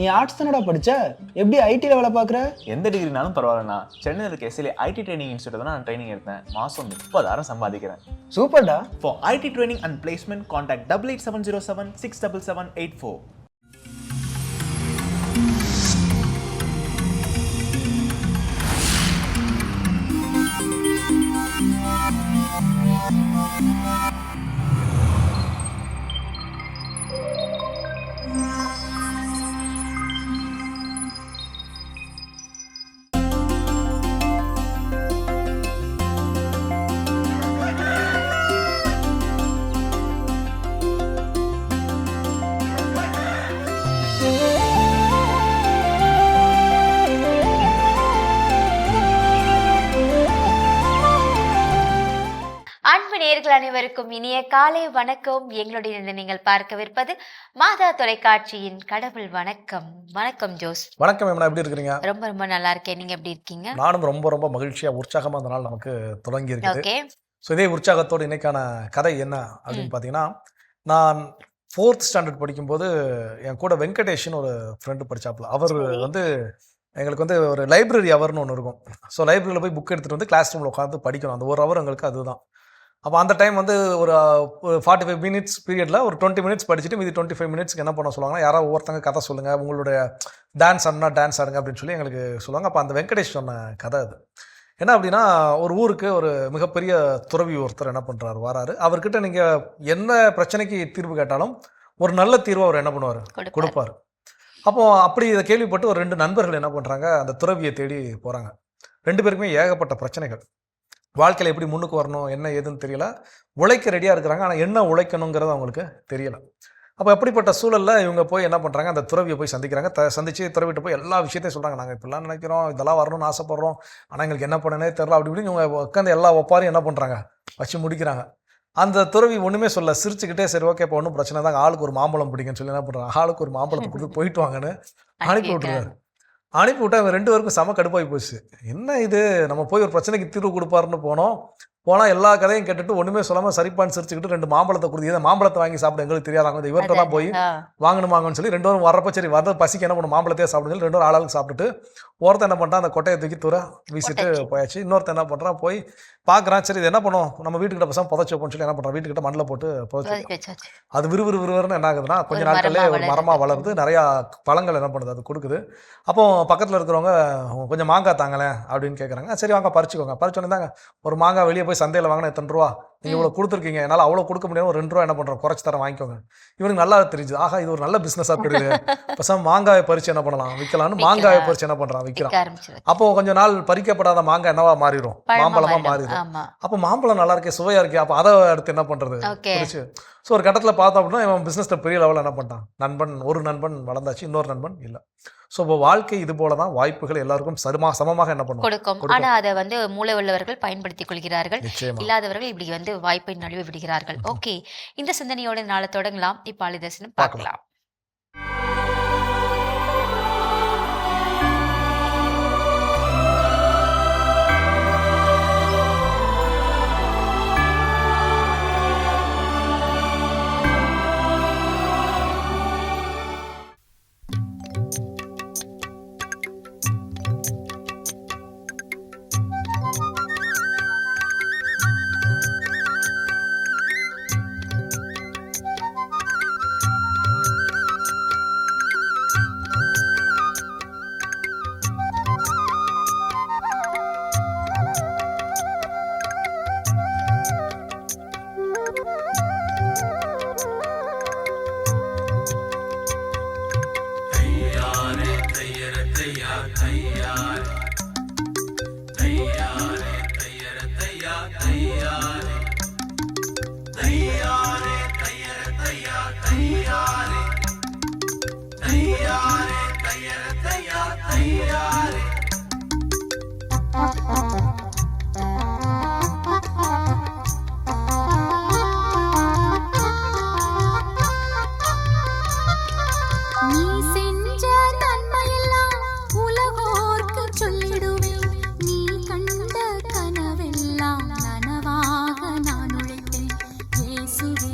நீ ஆர்ட்ஸ் தானடா படிச்ச, எப்படி ஐடில வேலை பார்க்குற? எந்த டிகிரினாலும் பரவாயில்லண்ணா. சென்னையில் இருக்க எஸ்எல்ஏ ஐடி ட்ரைனிங் இன்ஸ்டியூட் தான் நான் ட்ரைனிங் எடுத்தேன். மாதம் 30,000 சம்பாதிக்கிறேன். சூப்பர்டா. For IT training and placement, contact 88707 67784. அன்பு நேயர்கள் அனைவருக்கும் இனிய காலை வணக்கம். எங்களுடைய நீங்கள் பார்க்கவிருப்பது மாதா தொலைக்காட்சியின் கடவுள் வணக்கம். வணக்கம் ஜோஸ். வணக்கம் மேம், எப்படி இருக்கிறீங்க? ரொம்ப ரொம்ப நல்லா இருக்கேன். நீங்க எப்படி இருக்கீங்க? நானும் ரொம்ப ரொம்ப மகிழ்ச்சியா உற்சாகமா அந்த நாள் நமக்கு தொடங்கி இருக்குது. ஓகே. ஸோ இதே உற்சாகத்தோடு இன்னைக்கான கதை என்ன அப்படின்னு பார்த்தீங்கன்னா, நான் 4th ஸ்டாண்டர்ட் படிக்கும்போது என் கூட வெங்கடேஷ்னு ஒரு ஃப்ரெண்டு படிச்சாப்புல. அவர் வந்து எங்களுக்கு வந்து ஒரு லைப்ரரி ஹவர்னு ஒன்று இருக்கும். ஸோ லைப்ரரியில் போய் புக் எடுத்துகிட்டு வந்து கிளாஸ் ரூமில் உட்காந்து படிக்கணும். அந்த ஒரு ஹவர் எங்களுக்கு அதுதான். அப்போ அந்த டைம் வந்து ஒரு 45 மினிட்ஸ் பீரியடில் ஒரு 20 மினிட்ஸ் படிச்சுட்டு மீதி 25 மினிட்ஸ்க்கு என்ன பண்ண சொல்லுவாங்கன்னா, யாராவது ஒவ்வொருத்தங்க கதை சொல்லுங்கள், உங்களுடைய டான்ஸ் ஆடுனா டான்ஸ் ஆடுங்க அப்படின்னு சொல்லி எங்களுக்கு சொல்லுவாங்க. அப்போ அந்த வெங்கடேஷ் சொன்ன கதை அது என்ன அப்படின்னா, ஒரு ஊருக்கு ஒரு மிகப்பெரிய துறவி ஒருத்தர் என்ன பண்ணுறாரு, வராரு. அவர்கிட்ட நீங்கள் என்ன பிரச்சனைக்கு தீர்வு கேட்டாலும் ஒரு நல்ல தீர்வு அவர் என்ன பண்ணுவார், கொடுப்பார். அப்போது அப்படி இதை கேள்விப்பட்டு ஒரு 2 நண்பர்கள் என்ன பண்ணுறாங்க, அந்த துறவியை தேடி போகிறாங்க. 2 பேருக்குமே ஏகப்பட்ட பிரச்சனைகள். வாழ்க்கையில் எப்படி முன்னுக்கு வரணும், என்ன ஏதுன்னு தெரியல. உழைக்க ரெடியாக இருக்கிறாங்க, ஆனால் என்ன உழைக்கணுங்கிறது அவங்களுக்கு தெரியலை. அப்போ அப்படிப்பட்ட சூழலில் இவங்க போய் என்ன பண்ணுறாங்க, அந்த துறவியை போய் சந்திக்கிறாங்க. சந்தித்து துறவிட்டு போய் எல்லா விஷயத்தையும் சொல்கிறாங்க. நாங்கள் இப்படிலாம் நினைக்கிறோம், இதெல்லாம் வரணும்னு ஆசைப்பட்றோம், ஆனால் எங்களுக்கு என்ன பண்ணனே தெரியல. அப்படி இப்படின்னு இவங்க உட்காந்து எல்லா ஒப்பாரையும் என்ன பண்ணுறாங்க, வச்சு முடிக்கிறாங்க. அந்த துறவி ஒன்றுமே சொல்ல, சிரிச்சுக்கிட்டே சரி ஓகே இப்போ ஒன்றும் பிரச்சனை தான், ஆளுக்கு ஒரு மாம்பழம் பிடிக்குன்னு சொல்லி என்ன பண்ணுறாங்க, ஆளுக்கு ஒரு மாம்பழத்தை கொடுத்து போயிட்டு வாங்கன்னு அனுப்பி விட்டுருக்காரு. அனுப்பி விட்டா இவங்க 2 பேருக்கும் செம கடுப்பாகி போச்சு. என்ன இது, நம்ம போய் ஒரு பிரச்சனைக்கு தீர்வு கொடுப்பாருன்னு போனால் எல்லா கதையும் கேட்டுட்டு ஒன்றுமே சொல்லாமல் சரிப்பான்னு சிரிச்சுக்கிட்டு 2 மாம்பழத்தை கொடுத்து, இதை மாம்பழத்தை வாங்கி சாப்பிட எங்களுக்கு தெரியாதாங்க, இவர்கிட்ட தான் போய் வாங்கணுமாங்கன்னு சொல்லி 2 பேரும் வர்றப்ப சரி வரது பசிக்கு என்ன பண்ணும், மாம்பழத்தையே சாப்பிடுங்க 2 பேரும் ஆளாளுக்கு சாப்பிட்டுட்டு ஒருத்தன் என்ன பண்ணுறான், அந்த கொட்டையை தூக்கி தூர வீசிட்டு போயாச்சு. இன்னொருத்தன் என்ன பண்ணுறான், போய் பார்க்குறான், சரி இது என்ன பண்ணும், நம்ம வீட்டுக்கிட்ட பசங்க புதைச்சி வைப்போம்னு சொல்லி என்ன பண்ணுறான், வீட்டுக்கிட்ட மண்ணில் போட்டு புதைச்சி. அது விறுவிறுன்னு என்ன ஆகுதுன்னா, கொஞ்ச நாட்களே ஒரு மரமாக வளருது, நிறையா பழங்கள் என்ன பண்ணுது அது கொடுக்குது. அப்போ பக்கத்தில் இருக்கிறவங்க கொஞ்சம் மாங்காய் தாங்களேன் அப்படின்னு கேட்குறாங்க. சரி வாங்க பறிச்சுக்கோங்க. பறிச்சோன்னே தாங்க ஒரு மாங்காய் வெளியே போய் சந்தையில் வாங்கினா எத்தனை ரூபா, நீங்கள் இவ்வளோ கொடுத்துருக்கீங்க, என்னால் அவ்வளோ கொடுக்க முடியாது, ஒரு 2 ரூபா என்ன பண்ணுறோம் குறைச்சி தர வாங்கிக்கோங்க. இவனுக்கு நல்லா தெரிஞ்சு, ஆகா இது ஒரு நல்ல பிஸ்னஸாக போயிடுது, பசங்க மாங்காயை பறிச்சு என்ன பண்ணலாம், விற்கலான்னு மாங்காயை பறிச்சு என்ன பண்ணுறான், விற்கிறான். அப்போ கொஞ்சம் நாள் பறிக்கப்படாத மாங்காய் என்னவா மாறிடும், மாம்பழமாக மாறிடும். அப்போ மாம்பழம் நல்லா இருக்கே, சுவையாக இருக்கே, அப்போ அதை அடுத்து என்ன பண்ணுறது பறிச்சு. ஸோ ஒரு கட்டத்தில் பார்த்தோம் அப்படின்னா இவன் பிஸ்னஸில் பெரிய லெவலில் என்ன பண்ணிட்டான், ஒரு நண்பன் வளர்ந்தாச்சு, இன்னொரு நண்பன் இல்லை. ஸோ இப்போ வாழ்க்கை இது போல தான், வாய்ப்புகள் எல்லாருக்கும் சமமாக என்ன கொடுக்கும். ஆனால் அதை வந்து மூளை உள்ளவர்கள் பயன்படுத்திக் கொள்கிறார்கள், இல்லாதவர்கள் இப்படி வந்து வாய்ப்பை நழுவி விடுகிறார்கள். ஓகே, இந்த சிந்தனையோட நாளை தொடங்கலாம். இப்போ ஆளுதர்சனம் பார்க்கலாம். இயேசுவே,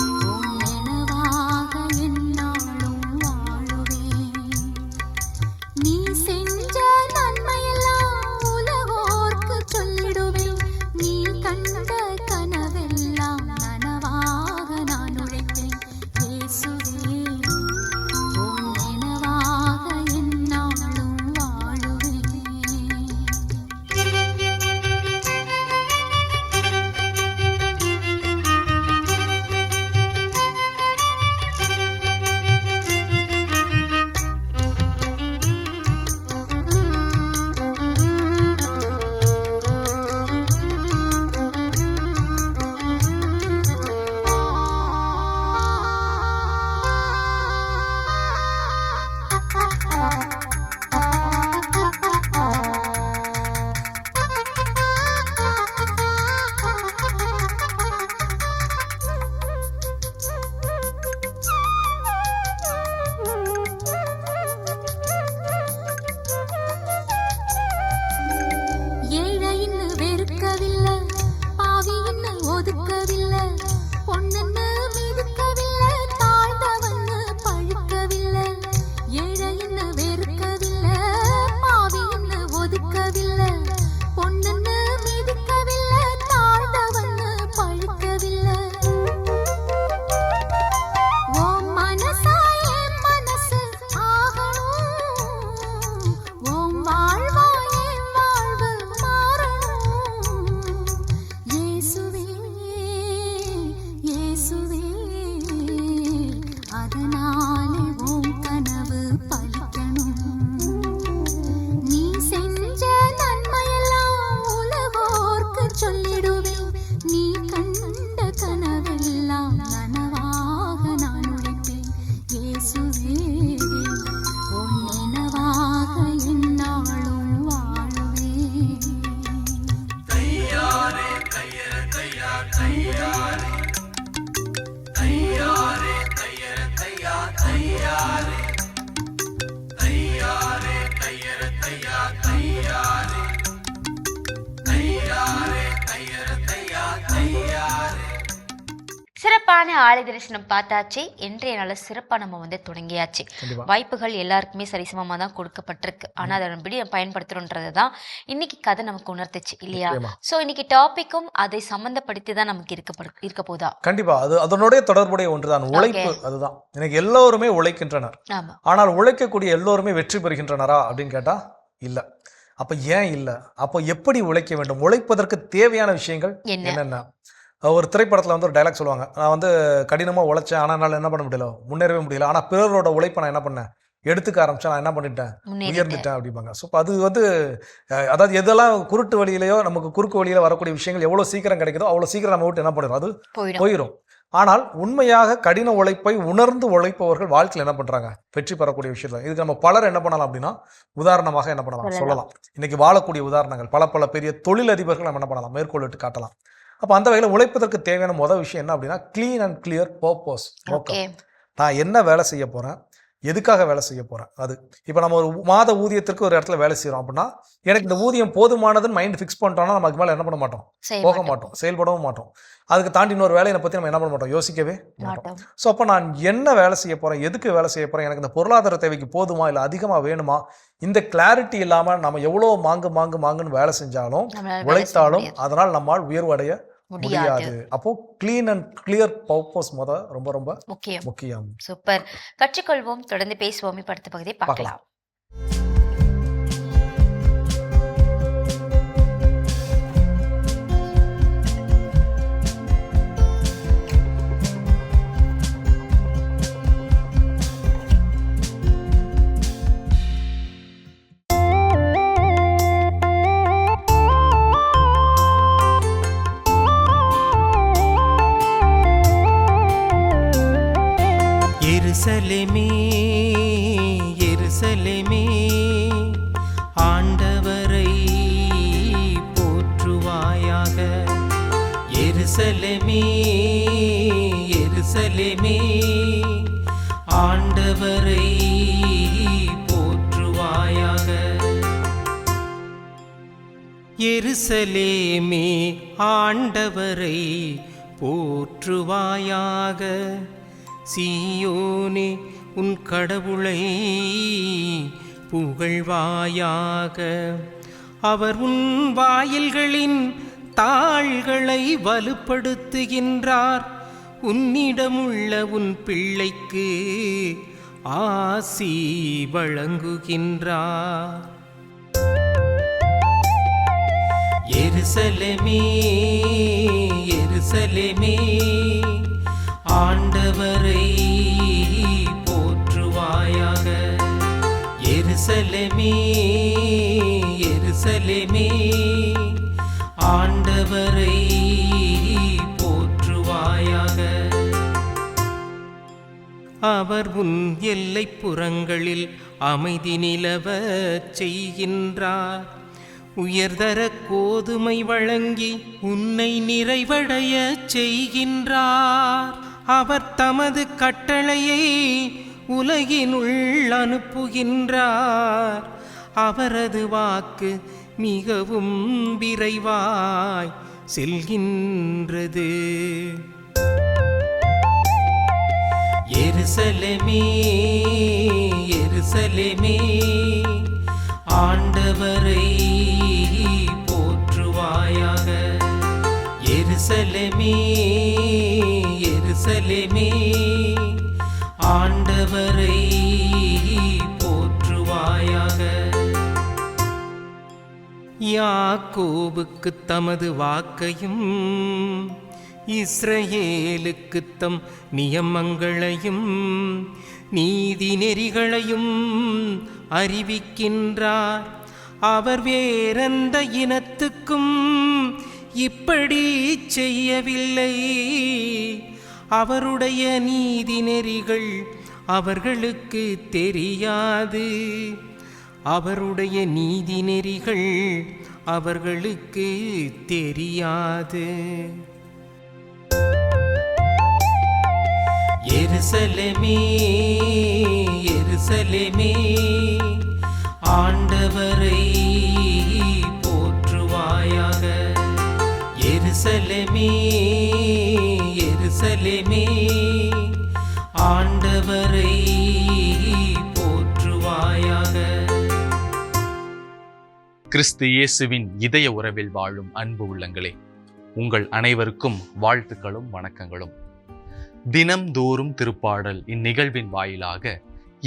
உம் நினைவாக எந்நாளும் வாழுவேன். ஒதுக்கவில்லை, பொண்ணுன்னு மிதிக்கவில்லை, தாழ்ந்தவன்னு பழுக்கவில்லை, ஏழைன்னு வெறுக்கவில்லை, பாவின்னு ஒதுக்கவில்லை, பொண்ணுன்னு மிதிக்கவில்லை, தாழ்ந்தவன்னு பழுக்கவில்லை. ஓம் மனசா என் மனசு ஆகணும், ஓம் வாழ்வா என் வாழ்வு மாறணும். இயேசுவே இயேசுவே, அதனாலே உன் கனவு பலிக்கணும். நீ செஞ்ச நன்மையெல்லாம் உலகோர்க்கு சொல்லிடுவேன், நீ கண்ட கனவெல்லாம் நனவாக நான் உழைப்பேன். இயேசுவே உன் நினைவாக எந்நாளும் வாழுவேன். சிறப்பான ஆலய தரிசனம் பார்த்தாச்சு. இன்றைய நாள் சிறப்பா நம்ம வந்து தொடங்கியாச்சு. வாய்ப்புகள் எல்லாருக்குமே சரிசமமா தான் கொடுக்கப்பட்டிருக்கு. ஆனா அதை நம்ம எப்படி பயன்படுத்துறோன்றது தான் இன்னைக்கு கதை நமக்கு உணர்த்துச்சு இல்லையா? சோ இன்னைக்கு டாபிக்கும் அதை சம்பந்தப்படுத்தி தான் நமக்கு இருக்க போதா? கண்டிப்பா அது அதனுடைய தொடர்புடைய ஒன்றுதான் உழைப்பு. அதுதான் இன்னைக்கு எல்லோருமே உழைக்கின்றனர். ஆமா. ஆனால் உழைக்கக்கூடிய எல்லோருமே வெற்றி பெறுகின்றனரா அப்படின்னு கேட்டா இல்ல. அப்ப ஏன் இல்ல? அப்போ எப்படி உழைக்க வேண்டும்? உழைப்பதற்கு தேவையான விஷயங்கள் என்னென்ன? ஒரு திரைப்படத்தில் வந்து ஒரு டைலாக் சொல்லுவாங்க, நான் வந்து கடினமாக உழைச்சேன், ஆனால் என்னால் என்ன பண்ண முடியல, முன்னேறவே முடியல. ஆனால் பிறரோட உழைப்பை நான் என்ன பண்ணேன், எடுத்துக்க ஆரம்பிச்சேன், நான் என்ன பண்ணிட்டேன், உயர்ந்துட்டேன் அப்படிம்பாங்க. ஸோ அது வந்து அதாவது எதெல்லாம் குருட்டு வழியிலையோ நமக்கு குறுக்கு வழியில் வரக்கூடிய விஷயங்கள் எவ்வளோ சீக்கிரம் கிடைக்குதோ அவ்வளோ சீக்கிரம் நம்ம விட்டு என்ன பண்ணிடும், அது போயிடும். ஆனால் உண்மையாக கடின உழைப்பை உணர்ந்து உழைப்பவர்கள் வாழ்க்கையில் என்ன பண்றாங்க, வெற்றி பெறக்கூடிய விஷயம். இதுக்கு நம்ம பலர் என்ன பண்ணலாம் அப்படின்னா, உதாரணமாக என்ன பண்ணலாம் சொல்லலாம். இன்னைக்கு வாழக்கூடிய உதாரணங்கள் பல பெரிய தொழிலதிபர்கள் நம்ம என்ன பண்ணலாம், மேற்கொள்ளிட்டு காட்டலாம். அப்போ அந்த வகையில் உழைப்பதற்கு தேவையான முதல் விஷயம் என்ன அப்படின்னா, கிளீன் அண்ட் கிளியர் பர்பஸ். நோக்கம், நான் என்ன வேலை செய்ய போறேன், எதுக்காக வேலை செய்ய போறேன். அது இப்போ நம்ம ஒரு மாத ஊதியத்திற்கு ஒரு இடத்துல வேலை செய்யறோம் அப்படின்னா, எனக்கு இந்த ஊதியம் போதுமானதுன்னு மைண்ட் ஃபிக்ஸ் பண்ணிட்டோம்னா நம்ம அதுக்கு மேலே என்ன பண்ண மாட்டோம், போக மாட்டோம், செயல்படவும் மாட்டோம். அதுக்கு தாண்டி இன்னொரு வேலையை பற்றி நம்ம என்ன பண்ண மாட்டோம், யோசிக்கவே மாட்டோம். ஸோ அப்போ நான் என்ன வேலை செய்ய போறேன், எதுக்கு வேலை செய்ய போறேன், எனக்கு இந்த பொருளாதார தேவைக்கு போதுமா இல்லை அதிகமாக வேணுமா, இந்த கிளாரிட்டி இல்லாமல் நம்ம எவ்வளோ மாங்குன்னு வேலை செஞ்சாலும் உழைத்தாலும் அதனால் நம்மால் உயர்வு அடைய முடியாது. அப்போ கிளீன் அண்ட் கிளியர் பர்பஸ் ரொம்ப ரொம்ப முக்கியம். சூப்பர். கற்றுக்கொள்வோம், தொடர்ந்து பேசுவோம். இப்ப அடுத்த பகுதியை பார்க்கலாம். எருசலேமே எருசலேமே, ஆண்டவரை போற்றுவாயாக. எருசலேமே எருசலேமே, ஆண்டவரை போற்றுவாயாக. எருசலேமே ஆண்டவரை போற்றுவாயாக. சீயோனே உன் கடவுளை புகழ்வாயாக. அவர் உன் வாயில்களின் தாள்களை வலுப்படுத்துகின்றார். உன்னிடமுள்ள உன் பிள்ளைக்கு ஆசி வழங்குகின்றார். எருசலேமே எருசலேமே, ஆண்டவரை போற்றுவாயாக. எருசலேமே எருசலேமே, ஆண்டவரை போற்றுவாயாக. அவர் உன் எல்லைப்புறங்களில் அமைதி நிலவச் செய்கின்றார். உயர்தர கோதுமை வழங்கி உன்னை நிறைவடைய செய்கின்றார். அவர் தமது கட்டளையை உலகினுள் அனுப்புகின்றார். அவரது வாக்கு மிகவும் விரைவாய் செல்கின்றது. எருசலேமே எருசலேமே ஆண்டவரை போற்றுவாயாக. எருசலேமே எருசலேமே ஆண்டவரை போற்றுவாயாக. யாக்கோபுக்கு தமது வாக்கையும் இஸ்ரவேலுக்கு தம் நியமங்களையும் நீதி நெறிகளையும் அறிவிக்கின்றார். அவர் வேறெந்த இனத்துக்கும் இப்படி செய்யவில்லை. அவருடைய நீதி நெறிகள் அவர்களுக்கு தெரியாது. அவருடைய நீதி நெறிகள் அவர்களுக்கு தெரியாது. எருசலேமே எருசலேமே ஆண்டவரை போற்றுவாயாக. எருசலேமே எருசலேமே ஆண்டவரை போற்றுவாயாக. கிறிஸ்து இயேசுவின் இதய உறவில் வாழும் அன்பு உள்ளங்களே, உங்கள் அனைவருக்கும் வாழ்த்துக்களும் வணக்கங்களும். தினம்தோறும் திருப்பாடல் இந்நிகழ்வின் வாயிலாக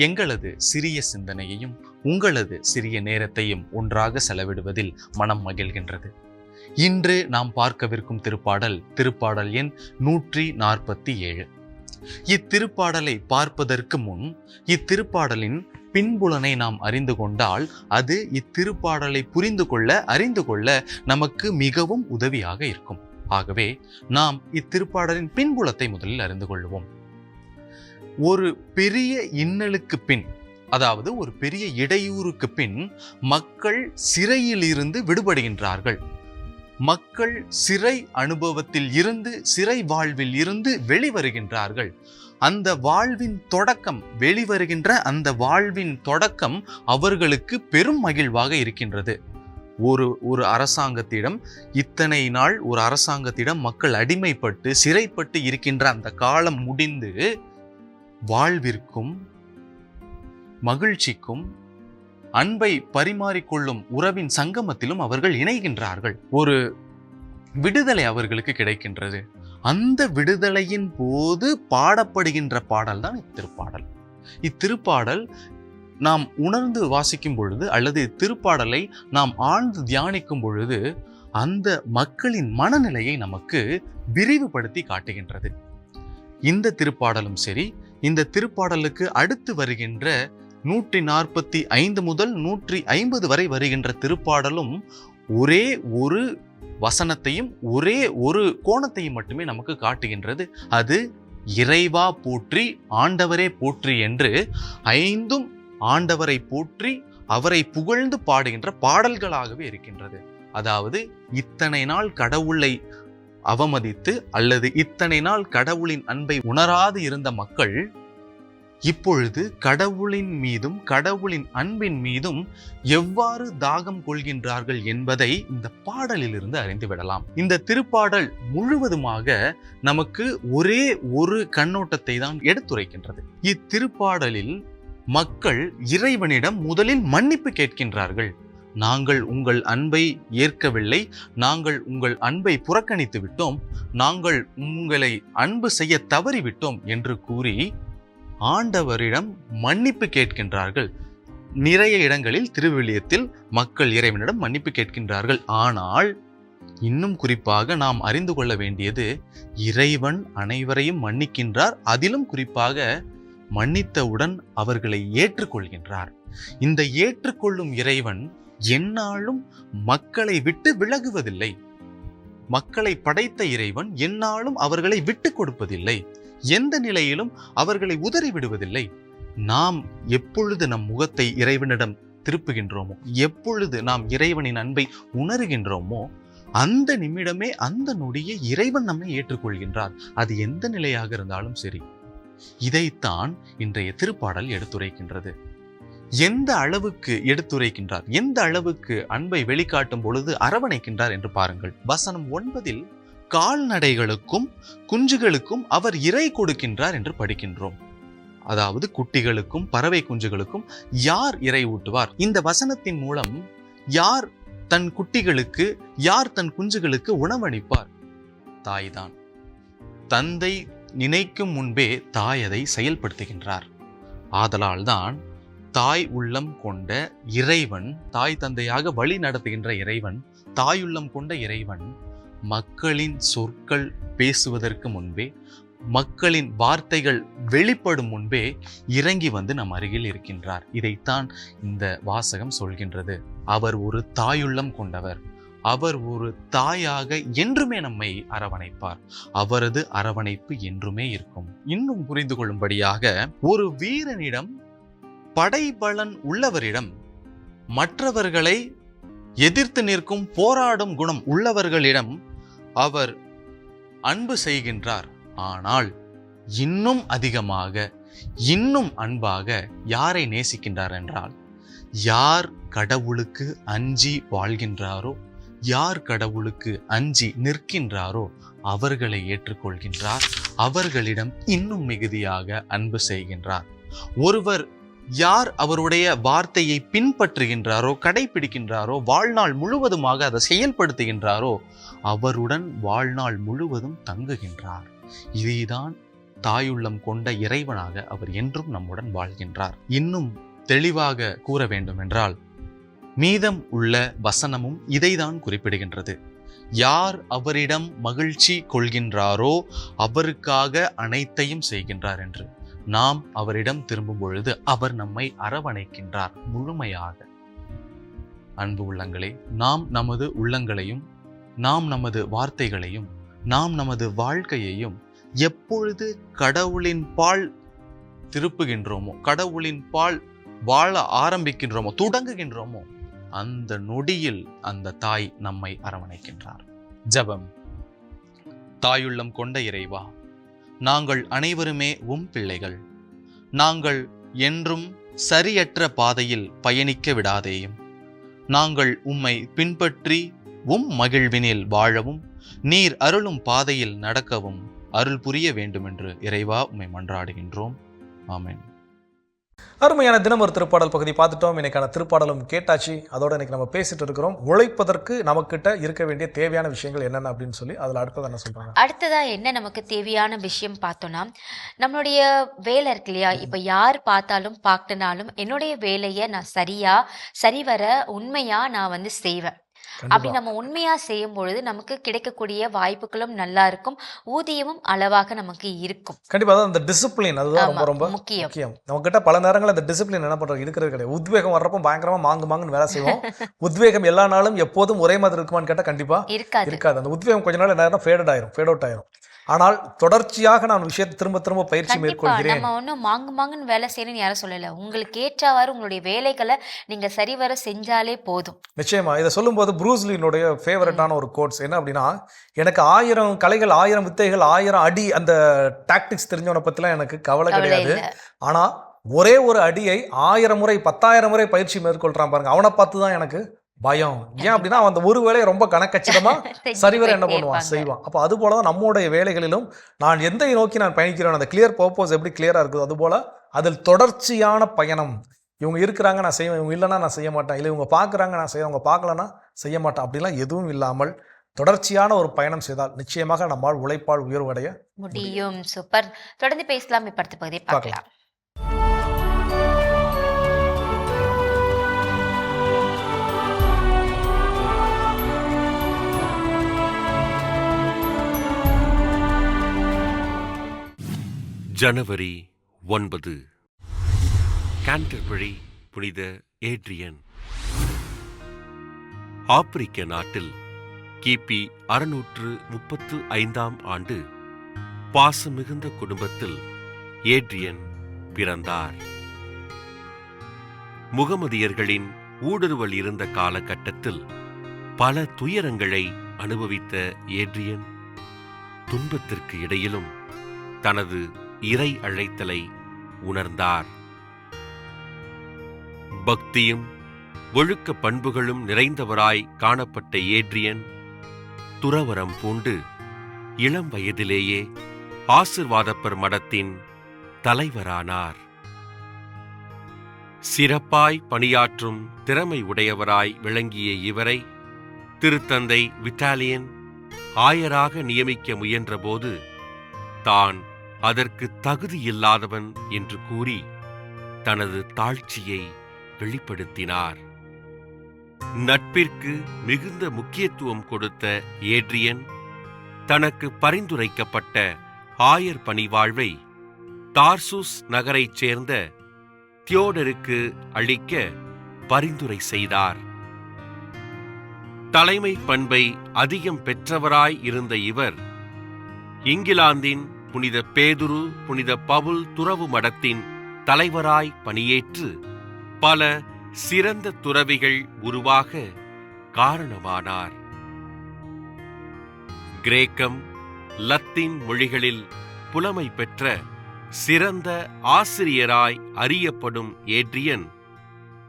எங்களது சிறிய சிந்தனையையும் உங்களது சிறிய நேரத்தையும் ஒன்றாக செலவிடுவதில் மனம் மகிழ்கின்றது. இன்று நாம் பார்க்கவிருக்கும் திருப்பாடல் எண் 147. இத்திருப்பாடலை பார்ப்பதற்கு முன் இத்திருப்பாடலின் பின்புலனை நாம் அறிந்து கொண்டால் அது இத்திருப்பாடலை அறிந்து கொள்ள நமக்கு மிகவும் உதவியாக இருக்கும். ஆகவே நாம் இத்திருப்பாடலின் பின்புலத்தை முதலில் அறிந்து கொள்வோம். ஒரு பெரிய இன்னலுக்கு பின், அதாவது ஒரு பெரிய இடையூறுக்கு பின் மக்கள் சிறையில் இருந்து விடுபடுகின்றார்கள். மக்கள் சிறை அனுபவத்தில் இருந்து, சிறை வாழ்வில் இருந்து வெளிவருகின்றார்கள். அந்த வாழ்வின் தொடக்கம், வெளிவருகின்ற அந்த வாழ்வின் தொடக்கம் அவர்களுக்கு பெரும் மகிழ்வாக இருக்கின்றது. ஒரு அரசாங்கத்திடம் இத்தனை நாள் ஒரு அரசாங்கத்திடம் மக்கள் அடிமைப்பட்டு சிறைப்பட்டு இருக்கின்ற அந்த காலம் முடிந்து வாழ்விற்கும் மகிழ்ச்சிக்கும் அன்பை பரிமாறிக்கொள்ளும் உறவின் சங்கமத்திலும் அவர்கள் இணைகின்றார்கள். ஒரு விடுதலை அவர்களுக்கு கிடைக்கின்றது. அந்த விடுதலையின் போது பாடப்படுகின்ற பாடல் தான் இத்திருப்பாடல். இத்திருப்பாடல் நாம் உணர்ந்து வாசிக்கும் பொழுது, அல்லது திருப்பாடலை நாம் ஆழ்ந்து தியானிக்கும் பொழுது, அந்த மக்களின் மனநிலையை நமக்கு விரிவுபடுத்தி காட்டுகின்றது. இந்த திருப்பாடலும் சரி, இந்த திருப்பாடலுக்கு அடுத்து வருகின்ற 145 முதல் 150 வரை வருகின்ற திருப்பாடலும் ஒரே ஒரு வசனத்தையும் ஒரே ஒரு கோணத்தையும் மட்டுமே நமக்கு காட்டுகின்றது. அது இறைவா போற்றி, ஆண்டவரே போற்றி என்று 5 ஆண்டவரை போற்றி அவரை புகழ்ந்து பாடுகின்ற பாடல்களாகவே இருக்கின்றது. அதாவது இத்தனை நாள் கடவுளை அவமதித்து அல்லது இத்தனை நாள் கடவுளின் அன்பை உணராது இருந்த மக்கள் இப்பொழுது கடவுளின் மீதும் கடவுளின் அன்பின் மீதும் எவ்வாறு தாகம் கொள்கின்றார்கள் என்பதை இந்த பாடலிலிருந்து அறிந்து விடலாம். இந்த திருப்பாடல் முழுவதுமாக நமக்கு ஒரே ஒரு கண்ணோட்டத்தை தான் எடுத்துரைக்கின்றது. இத்திருப்பாடலில் மக்கள் இறைவனிடம் முதலில் மன்னிப்பு கேட்கின்றார்கள். நாங்கள் உங்கள் அன்பை ஏற்கவில்லை, நாங்கள் உங்கள் அன்பை புறக்கணித்து விட்டோம், நாங்கள் உங்களை அன்பு செய்ய தவறிவிட்டோம் என்று கூறி ஆண்டவரிடம் மன்னிப்பு கேட்கின்றார்கள். நிறைய இடங்களில் திருவிவிலியத்தில் மக்கள் இறைவனிடம் மன்னிப்பு கேட்கின்றார்கள். ஆனால் இன்னும் குறிப்பாக நாம் அறிந்து கொள்ள வேண்டியது, இறைவன் அனைவரையும் மன்னிக்கின்றார். அதிலும் குறிப்பாக மன்னித்தவுடன் அவர்களை ஏற்றுக்கொள்கின்றார். இந்த ஏற்றுக்கொள்ளும் இறைவன் எந்நாளும் மக்களை விட்டு விலகுவதில்லை. மக்களை படைத்த இறைவன் எந்நாளும் அவர்களை விட்டு கொடுப்பதில்லை. எந்த நிலையிலும் அவர்களை உதறிவிடுவதில்லை. நாம் எப்பொழுது நம் முகத்தை இறைவனிடம் திருப்புகின்றோமோ, எப்பொழுது நாம் இறைவனின் அன்பை உணர்கின்றோமோ, அந்த நிமிடமே, அந்த நொடியே இறைவன் நம்மை ஏற்றுக்கொள்கின்றார். அது எந்த நிலையாக இருந்தாலும் சரி. இதைத்தான் இன்றைய திருப்பாடல் எடுத்துரைக்கின்றது. எந்த அளவுக்கு எடுத்துரைக்கின்றார், எந்த அளவுக்கு அன்பை வெளிக்காட்டும் பொழுது அரவணைக்கின்றார் என்று பாருங்கள். வசனம் 9 கால்நடைகளுக்கும் குஞ்சுகளுக்கும் அவர் இரை கொடுக்கின்றார் என்று படிக்கின்றோம். அதாவது குட்டிகளுக்கும் பறவை குஞ்சுகளுக்கும் யார் இரை ஊட்டுவார்? இந்த வசனத்தின் மூலம் யார் தன் குட்டிகளுக்கு, யார் தன் குஞ்சுகளுக்கு உணவளிப்பார்? தாய்தான். தந்தை நினைக்கும் முன்பே தாய் அதை செயல்படுத்துகின்றார். ஆதலால் தான் தாய் உள்ளம் கொண்ட இறைவன், தாய் தந்தையாக வழி நடத்துகின்ற இறைவன், தாயுள்ளம் கொண்ட இறைவன் மக்களின் சொற்கள் பேசுவதற்கு முன்பே, மக்களின் வார்த்தைகள் வெளிப்படும் முன்பே இறங்கி வந்து நம் அருகில் இருக்கின்றார். இதைத்தான் இந்த வாசகம் சொல்கின்றது. அவர் ஒரு தாயுள்ளம் கொண்டவர். அவர் ஒரு தாயாக என்றுமே நம்மை அரவணைப்பார். அவரது அரவணைப்பு என்றுமே இருக்கும். இன்னும் புரிந்து கொள்ளும்படியாக, ஒரு வீரனிடம், படைபலன் உள்ளவரிடம், மற்றவர்களை எதிர்த்து நிற்கும் போராடும் குணம் உள்ளவர்களிடம் அவர் அன்பு செய்கின்றார். ஆனால் இன்னும் அதிகமாக, இன்னும் அன்பாக யாரை நேசிக்கின்றார் என்றால், யார் கடவுளுக்கு அஞ்சி வாழ்கின்றாரோ, யார் கடவுளுக்கு அஞ்சி நிற்கின்றாரோ அவர்களை ஏற்றுக்கொள்கின்றார். அவர்களிடம் இன்னும் மிகுதியாக அன்பு செய்கின்றார். ஒருவர் யார் அவருடைய வார்த்தையை பின்பற்றுகின்றாரோ, கடைபிடிக்கின்றாரோ, வாழ்நாள் முழுவதுமாக அதை செயல்படுத்துகின்றாரோ அவருடன் வாழ்நாள் முழுவதும் தங்குகின்றார். இதைதான் தாயுள்ளம் கொண்ட இறைவனாக அவர் என்றும் நம்முடன் வாழ்கின்றார். இன்னும் தெளிவாக கூற வேண்டும் என்றால், மீதம் உள்ள வசனமும் இதைதான் குறிப்பிடுகின்றது. யார் அவரிடம் மகிழ்ச்சி கொள்கின்றாரோ அவருக்காக அனைத்தையும் செய்கின்றார் என்று. நாம் அவரிடம் திரும்பும் பொழுது அவர் நம்மை அரவணைக்கின்றார் முழுமையாக. அன்பு உள்ளங்களே, நாம் நமது உள்ளங்களையும், நாம் நமது வார்த்தைகளையும், நாம் நமது வாழ்க்கையையும் எப்பொழுது கடவுளின் பால் திருப்புகின்றோமோ, கடவுளின் பால் வாழ ஆரம்பிக்கின்றோமோ, தொடங்குகின்றோமோ, அந்த நொடியில் அந்த தாய் நம்மை அரவணைக்கின்றார். ஜெபம். தாயுள்ளம் கொண்ட இறைவா, நாங்கள் அனைவருமே உம் பிள்ளைகள். நாங்கள் என்றும் சரியற்ற பாதையில் பயணிக்க விடாதேயும். நாங்கள் உம்மை பின்பற்றி உம் மகிழ்வினில் வாழவும், நீர் அருளும் பாதையில் நடக்கவும் அருள் புரிய வேண்டுமென்று இறைவா உம்மை மன்றாடுகின்றோம். ஆமென். அருமையான தினம் ஒரு திருப்பாடல் பகுதி பார்த்துட்டோம். இன்னைக்கான திருப்பாடலும் கேட்டாச்சு. அதோட இன்னைக்கு நம்ம பேசிட்டு இருக்கிறோம், உழைப்பதற்கு நமக்கிட்ட இருக்க வேண்டிய தேவையான விஷயங்கள் என்னென்ன அப்படின்னு சொல்லி. அதில் அடுத்தது என்ன சொல்றாங்க? அடுத்ததா என்ன நமக்கு தேவையான விஷயம் பார்த்தோம்னா, நம்மளுடைய வேலை இருக்கு இல்லையா? இப்ப யார் பார்த்தாலும் பார்க்கனாலும் என்னுடைய வேலையை நான் சரிவர உண்மையா நான் செய்வேன். அப்படி நம்ம உண்மையா செய்யும் பொழுது நமக்கு கிடைக்கக்கூடிய வாய்ப்புகளும் நல்லா இருக்கும், ஊதியமும் அளவாக நமக்கு இருக்கும். கண்டிப்பா அந்த டிசிப்ளின், அதுதான் ரொம்ப ரொம்ப முக்கியம். நம்ம கிட்ட பல நேரங்கள் அந்த டிசிப்ளின் என்ன பண்றோம், இருக்கிறது கிடையாது. உத்வேகம் வர்றப்போ பயங்கரமா மாங்குன்னு வேலை செய்வோம். உத்வேகம் எல்லா நாளும் எப்போதும் ஒரே மாதிரி இருக்குமான்னு கேட்டா கண்டிப்பா இருக்காது. அந்த உத்வேகம் கொஞ்ச நாள் நேரம் ஃபேட் அவுட் ஆயிரும். ஆனால் தொடர்ச்சியாக நான் விஷயத்தை திரும்ப திரும்ப பயிற்சி மேற்கொள்கிறேன். நம்ம ஒன்றும் மாங்குன்னு வேலை செய்யணும்னு யாரும் சொல்லல. உங்களுக்கு ஏற்றவாறு உங்களுடைய வேலைகளை நீங்க சரிவர செஞ்சாலே போதும். நிச்சயமா. இதை சொல்லும் போது ப்ரூஸ்லினுடைய ஃபேவரட்டான ஒரு கோட்ஸ் என்ன அப்படின்னா, எனக்கு 1000 கலைகள், 1000 வித்தைகள், 1000 அடி, அந்த டாக்டிக்ஸ் தெரிஞ்சவனை பத்திலாம் எனக்கு கவலை கிடையாது. ஆனா ஒரே ஒரு அடியை 1000 முறை 10,000 முறை பயிற்சி மேற்கொள்றான் பாருங்க, அவனை பார்த்து தான் எனக்கு பயம். ஏன் அப்படின்னா அந்த ஒரு வேலையை ரொம்ப கணக்கச்சிதமா சரிவர என்ன பண்ணுவான், செய்வான். அப்போ அது போலதான் நம்முடைய வேலைகளிலும் நான் எந்த நோக்கி நான் பயணிக்கிறேன், அந்த கிளியர் பர்பஸ் எப்படி கிளியரா இருக்குது, அது போல அதில் தொடர்ச்சியான பயணம். இவங்க இருக்கிறாங்க நான் செய்வேன், இவங்க இல்லைன்னா நான் செய்ய மாட்டேன், இல்லை இவங்க பார்க்குறாங்க நான் செய்வேன், அவங்க பார்க்கலன்னா செய்ய மாட்டேன், அப்படிலாம் எதுவும் இல்லாமல் தொடர்ச்சியான ஒரு பயணம் செய்தால் நிச்சயமாக நம்மால் உழைப்பால் உயர்வடைய முடியும். சூப்பர். தொடர்ந்து பேசலாம். இப்ப அடுத்த பகுதியை பார்க்கலாம். ஜனவரி 9, கேன்டர்பரி புனித ஏட்ரியன். ஆப்பிரிக்க நாட்டில் கிபி 635ஆம் ஆண்டு பாசமிகுந்த குடும்பத்தில் ஏட்ரியன் பிறந்தார். முகமதியர்களின் ஊடுருவல் இருந்த காலகட்டத்தில் பல துயரங்களை அனுபவித்த ஏட்ரியன் துன்பத்திற்கு இடையிலும் தனது இறை அழைத்தலை உணர்ந்தார். பக்தியும் ஒழுக்க பண்புகளும் நிறைந்தவராய் காணப்பட்ட ஏட்ரியன் துறவரம் பூண்டு இளம் வயதிலேயே ஆசிர்வாதப்பர் மடத்தின் தலைவரானார். சிறப்பாய் பணியாற்றும் திறமை உடையவராய் விளங்கிய இவரை திருத்தந்தை விட்டாலியன் ஆயராக நியமிக்க முயன்றபோது தான் அதற்கு தகுதியில்லாதவன் என்று கூறி தனது தாழ்ச்சியை வெளிப்படுத்தினார். நட்பிற்கு மிகுந்த முக்கியத்துவம் கொடுத்த ஏட்ரியன் தனக்கு பரிந்துரைக்கப்பட்ட ஆயர் பணிவாழ்வை தார்சூஸ் நகரைச் சேர்ந்த தியோடருக்கு அளிக்க பரிந்துரை செய்தார். தலைமை பண்பை அதிகம் பெற்றவராய் இருந்த இவர் இங்கிலாந்தின் புனித பேதுரு, புனித பவுல் துறவு மடத்தின் தலைவராய் பணியேற்று பல சிறந்த துறவிகள் உருவாக காரணமானார். கிரேக்கம், லத்தீன் மொழிகளில் புலமை பெற்ற சிறந்த ஆசிரியராய் அறியப்படும் ஏட்ரியன்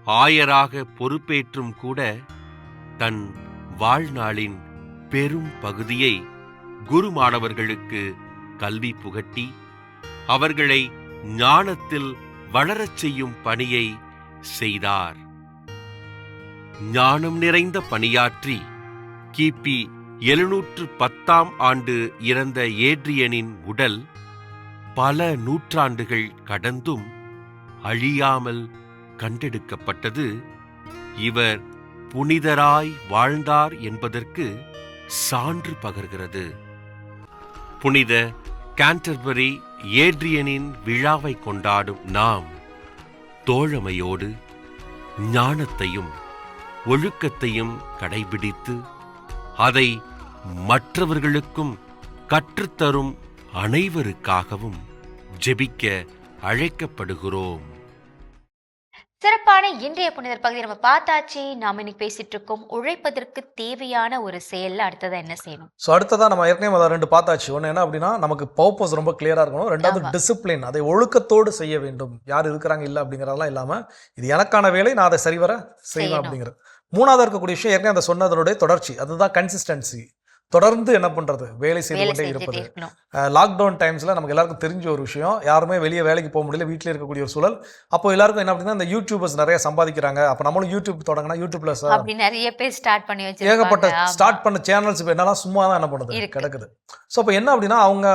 ஆயராக பொறுப்பேற்றும் கூட தன் வாழ்நாளின் பெரும் பகுதியை குருமானவர்களுக்கு கல்வி புகட்டி அவர்களை ஞானத்தில் வளரச் செய்யும் பணியை செய்தார். ஞானம் நிறைந்த பணியாற்றி கிபி 710 இறந்த ஏட்ரியனின் உடல் பல நூற்றாண்டுகள் கடந்தும் அழியாமல் கண்டெடுக்கப்பட்டது இவர் புனிதராய் வாழ்ந்தார் என்பதற்கு சான்று பகர்கிறது. புனித கேன்டர்பரி ஏட்ரியனின் விழாவை கொண்டாடும் நாம் தோழமையோடு ஞானத்தையும் ஒழுக்கத்தையும் கடைபிடித்து அதை மற்றவர்களுக்கும் கற்றுத்தரும் அனைவருக்காகவும் ஜெபிக்க அழைக்கப்படுகிறோம். சிறப்பான இன்றைய புனிதர் பகுதி நம்ம பார்த்தாச்சு. நாம இன்னைக்கு பேசிட்டு இருக்கோம் உழைப்பதற்கு தேவையான ஒரு செயல்ல அடுத்ததா என்ன செய்யணும். ஸோ அடுத்ததான் நம்ம ஏற்கனவே 2 பார்த்தாச்சு. ஒன்று என்ன அப்படின்னா, நமக்கு பர்பஸ் ரொம்ப கிளியரா இருக்கணும். ரெண்டாவது டிசிப்ளின், அதை ஒழுக்கத்தோடு செய்ய வேண்டும். யார் இருக்கிறாங்க இல்லை அப்படிங்கிறதெல்லாம் இல்லாம இது எனக்கான வேலை, நான் அதை சரிவர செய்வேன் அப்படிங்கிறது. மூணாவது இருக்கக்கூடிய விஷயம் ஏற்கனவே அந்த சொன்னதனுடைய தொடர்ச்சி, அதுதான் கன்சிஸ்டன்சி. தொடர்ந்து என்ன பண்றது, வேலை செய்து கொண்டே இருப்பது. லாக்டவுன் டைம்ஸ்ல நமக்கு எல்லாருக்கும் தெரிஞ்ச ஒரு விஷயம், யாருமே வெளியே வேலைக்கு போக முடியல, வீட்டில் இருக்கக்கூடிய ஒரு சூழல். அப்போ எல்லாருக்கும் என்ன அப்படின்னா, இந்த யூடியூபர்ஸ் நிறைய சம்பாதிக்கிறாங்க, அப்போ நம்மளும் யூடியூப் தொடங்கினா யூடியூப்ல நிறைய பேர் ஸ்டார்ட் பண்ணி வச்சு ஏகப்பட்ட ஸ்டார்ட் பண்ண சேனல்ஸ் இப்போ என்னெல்லாம் சும்மா தான் என்ன பண்ணுது கிடக்குது. ஸோ அப்போ என்ன அப்படின்னா, அவங்க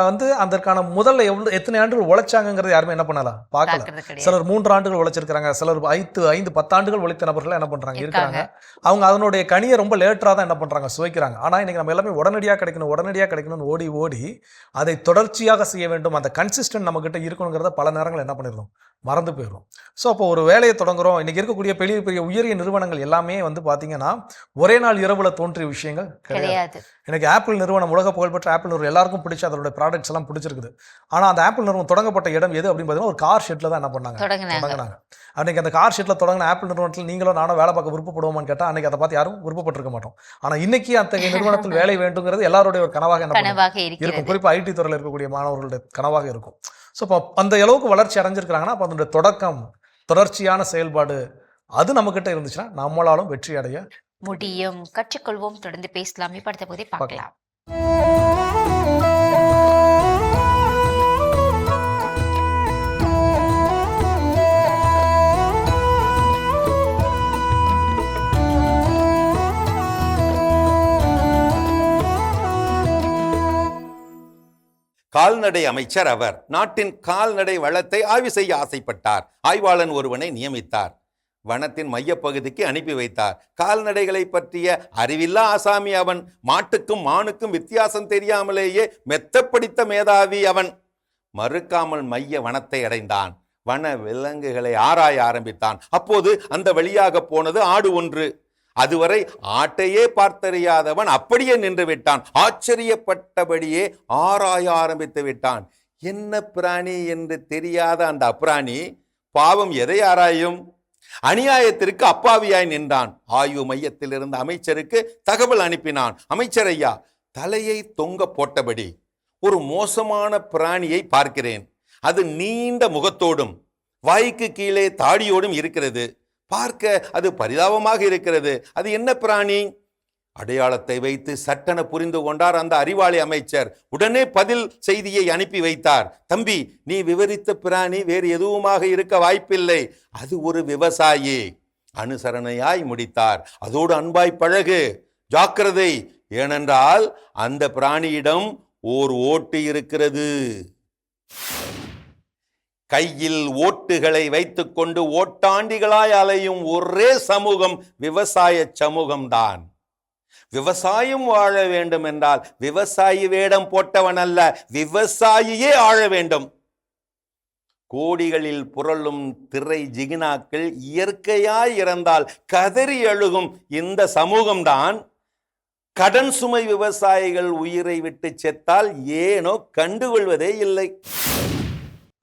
அதற்கான முதல்ல எத்தனை ஆண்டுகள் உழைச்சாங்கிறது யாருமே என்ன பண்ணலாம் பார்க்கல. சிலர் 3 ஆண்டுகள் உழைச்சிருக்காங்க, சிலர் 5, 10 ஆண்டுகள் உழைத்த நபர்கள் என்ன பண்றாங்க இருக்காங்க. அவங்க அதனுடைய கனியை ரொம்ப லேட்டரா தான் என்ன பண்றாங்க சுவைக்கிறாங்க. ஆனா இன்னைக்கு நம்ம எல்லாமே உடனடியாக கிடைக்கணும்னு ஓடி அதை தொடர்ச்சியாக செய்ய வேண்டும். அந்த கன்சிஸ்டன்ட் நம்ம கிட்ட இருக்கணுங்கிறத பல நேரங்கள் என்ன பண்ணிடுறோம், மறந்து போயிடும். ஸோ அப்போ ஒரு வேலையை தொடங்குறோம். இன்னைக்கு இருக்கக்கூடிய பெரிய பெரிய உயரிய நிறுவனங்கள் எல்லாமே பார்த்தீங்கன்னா ஒரே நாள் இரவுல தோன்றிய விஷயங்கள் கிடையாது. எனக்கு ஆப்பிள் நிறுவனம், உலக புகழ்பெற்ற ஆப்பிள் நிறுவனம் எல்லாருக்கும் பிடிச்ச அதோட ப்ராடக்ட்ஸ் எல்லாம் பிடிச்சிருக்குது. ஆனால் அந்த ஆப்பிள் நிறுவனம் தொடங்கப்பட்ட இடம் எது அப்படின்னு பார்த்தீங்கன்னா ஒரு கார் ஷெட்ல தான் என்ன பண்ணாங்க தொடங்கினாங்க. அன்னைக்கு அந்த கார் ஷெட்ல தொடங்கின ஆப்பிள் நிறுவனத்தில் நீங்களும் நானும் வேலை பார்க்க விருப்பப்படுவோமான்னு கேட்டால் அன்னைக்கு அதை பார்த்து யாரும் விருப்பப்பட்டிருக்க மாட்டோம். ஆனால் இன்னைக்கு அத்தகைய நிறுவனத்தில் வேலை வேண்டுங்கிறது எல்லாருடைய ஒரு கனவாக இருக்கும். குறிப்பாக ஐடி துறையில் இருக்கக்கூடிய மாணவர்களுடைய கனவாக இருக்கும். ஸோ இப்போ அந்த அளவுக்கு வளர்ச்சி அடைஞ்சிருக்கிறாங்கன்னா அப்போ அதனுடைய தொடக்கம், தொடர்ச்சியான செயல்பாடு அது நம்மகிட்ட இருந்துச்சுன்னா நம்மளாலும் வெற்றி அடைய முடியும். கற்றுக்கொள்வோம். தொடர்ந்து பேசலாம். இப்ப அடுத்த பகுதி பார்க்கலாம். கால்நடை அமைச்சர் அவர். நாட்டின் கால்நடை வளத்தை ஆய்வு செய்ய ஆசைப்பட்டார். ஆய்வாளன் ஒருவனை நியமித்தார். வனத்தின் மையப்பகுதிக்கு அனுப்பி வைத்தார். கால்நடைகளை பற்றிய அறிவில்லா ஆசாமி அவன். மாட்டுக்கும் மானுக்கும் வித்தியாசம் தெரியாமலேயே மெத்தப்படித்த மேதாவி அவன். மறுக்காமல் மைய வனத்தை அடைந்தான். வன விலங்குகளை ஆராய ஆரம்பித்தான். அப்போது அந்த வழியாக போனது ஆடு ஒன்று. அதுவரை ஆட்டையே பார்த்தறியாதவன் அப்படியே நின்று விட்டான். ஆச்சரியப்பட்டபடியே ஆராய ஆரம்பித்து விட்டான். என்ன பிராணி என்று தெரியாத அந்த அப்பிராணி பாவம் எதை ஆராயும்? அநியாயத்திற்கு அப்பாவியாய் நின்றான். ஆய்வு மையத்தில் இருந்த அமைச்சருக்கு தகவல் அனுப்பினான். அமைச்சர் ஐயா, தலையை தொங்க போட்டபடி ஒரு மோசமான பிராணியை பார்க்கிறேன். அது நீண்ட முகத்தோடும் வாய்க்கு கீழே தாடியோடும் இருக்கிறது. பார்க்க அது பரிதாபமாக இருக்கிறது. அது என்ன பிராணி? அடையாளத்தை வைத்து சட்டென புரிந்து கொண்டார் அந்த அறிவாளி அமைச்சர். உடனே பதில் செய்தியை அனுப்பி வைத்தார். தம்பி, நீ விவரித்த பிராணி வேறு எதுவுமாக இருக்க வாய்ப்பில்லை. அது ஒரு விவசாயி. அனுசரணையாய் முடித்தார். அதோடு அன்பாய் பழகு, ஜாக்கிரதை. ஏனென்றால் அந்த பிராணியிடம் ஓர் ஓட்டு இருக்கிறது. கையில் ஓட்டுகளை வைத்துக்கொண்டு ஓட்டாண்டிகளாய் அலையும் ஒரே சமூகம் விவசாய சமூகம்தான். விவசாயம் வாழ வேண்டும் என்றால் விவசாயி வேடம் போட்டவன் அல்ல, விவசாயியே ஆழ வேண்டும். கோடிகளில் புரளும் திரை ஜிகினாக்கள் இயற்கையாய் இறந்தால் கதறி அழுகும் இந்த சமூகம்தான் கடன் சுமை விவசாயிகள் உயிரை விட்டு செத்தால் ஏனோ கண்டுகொள்வதே இல்லை.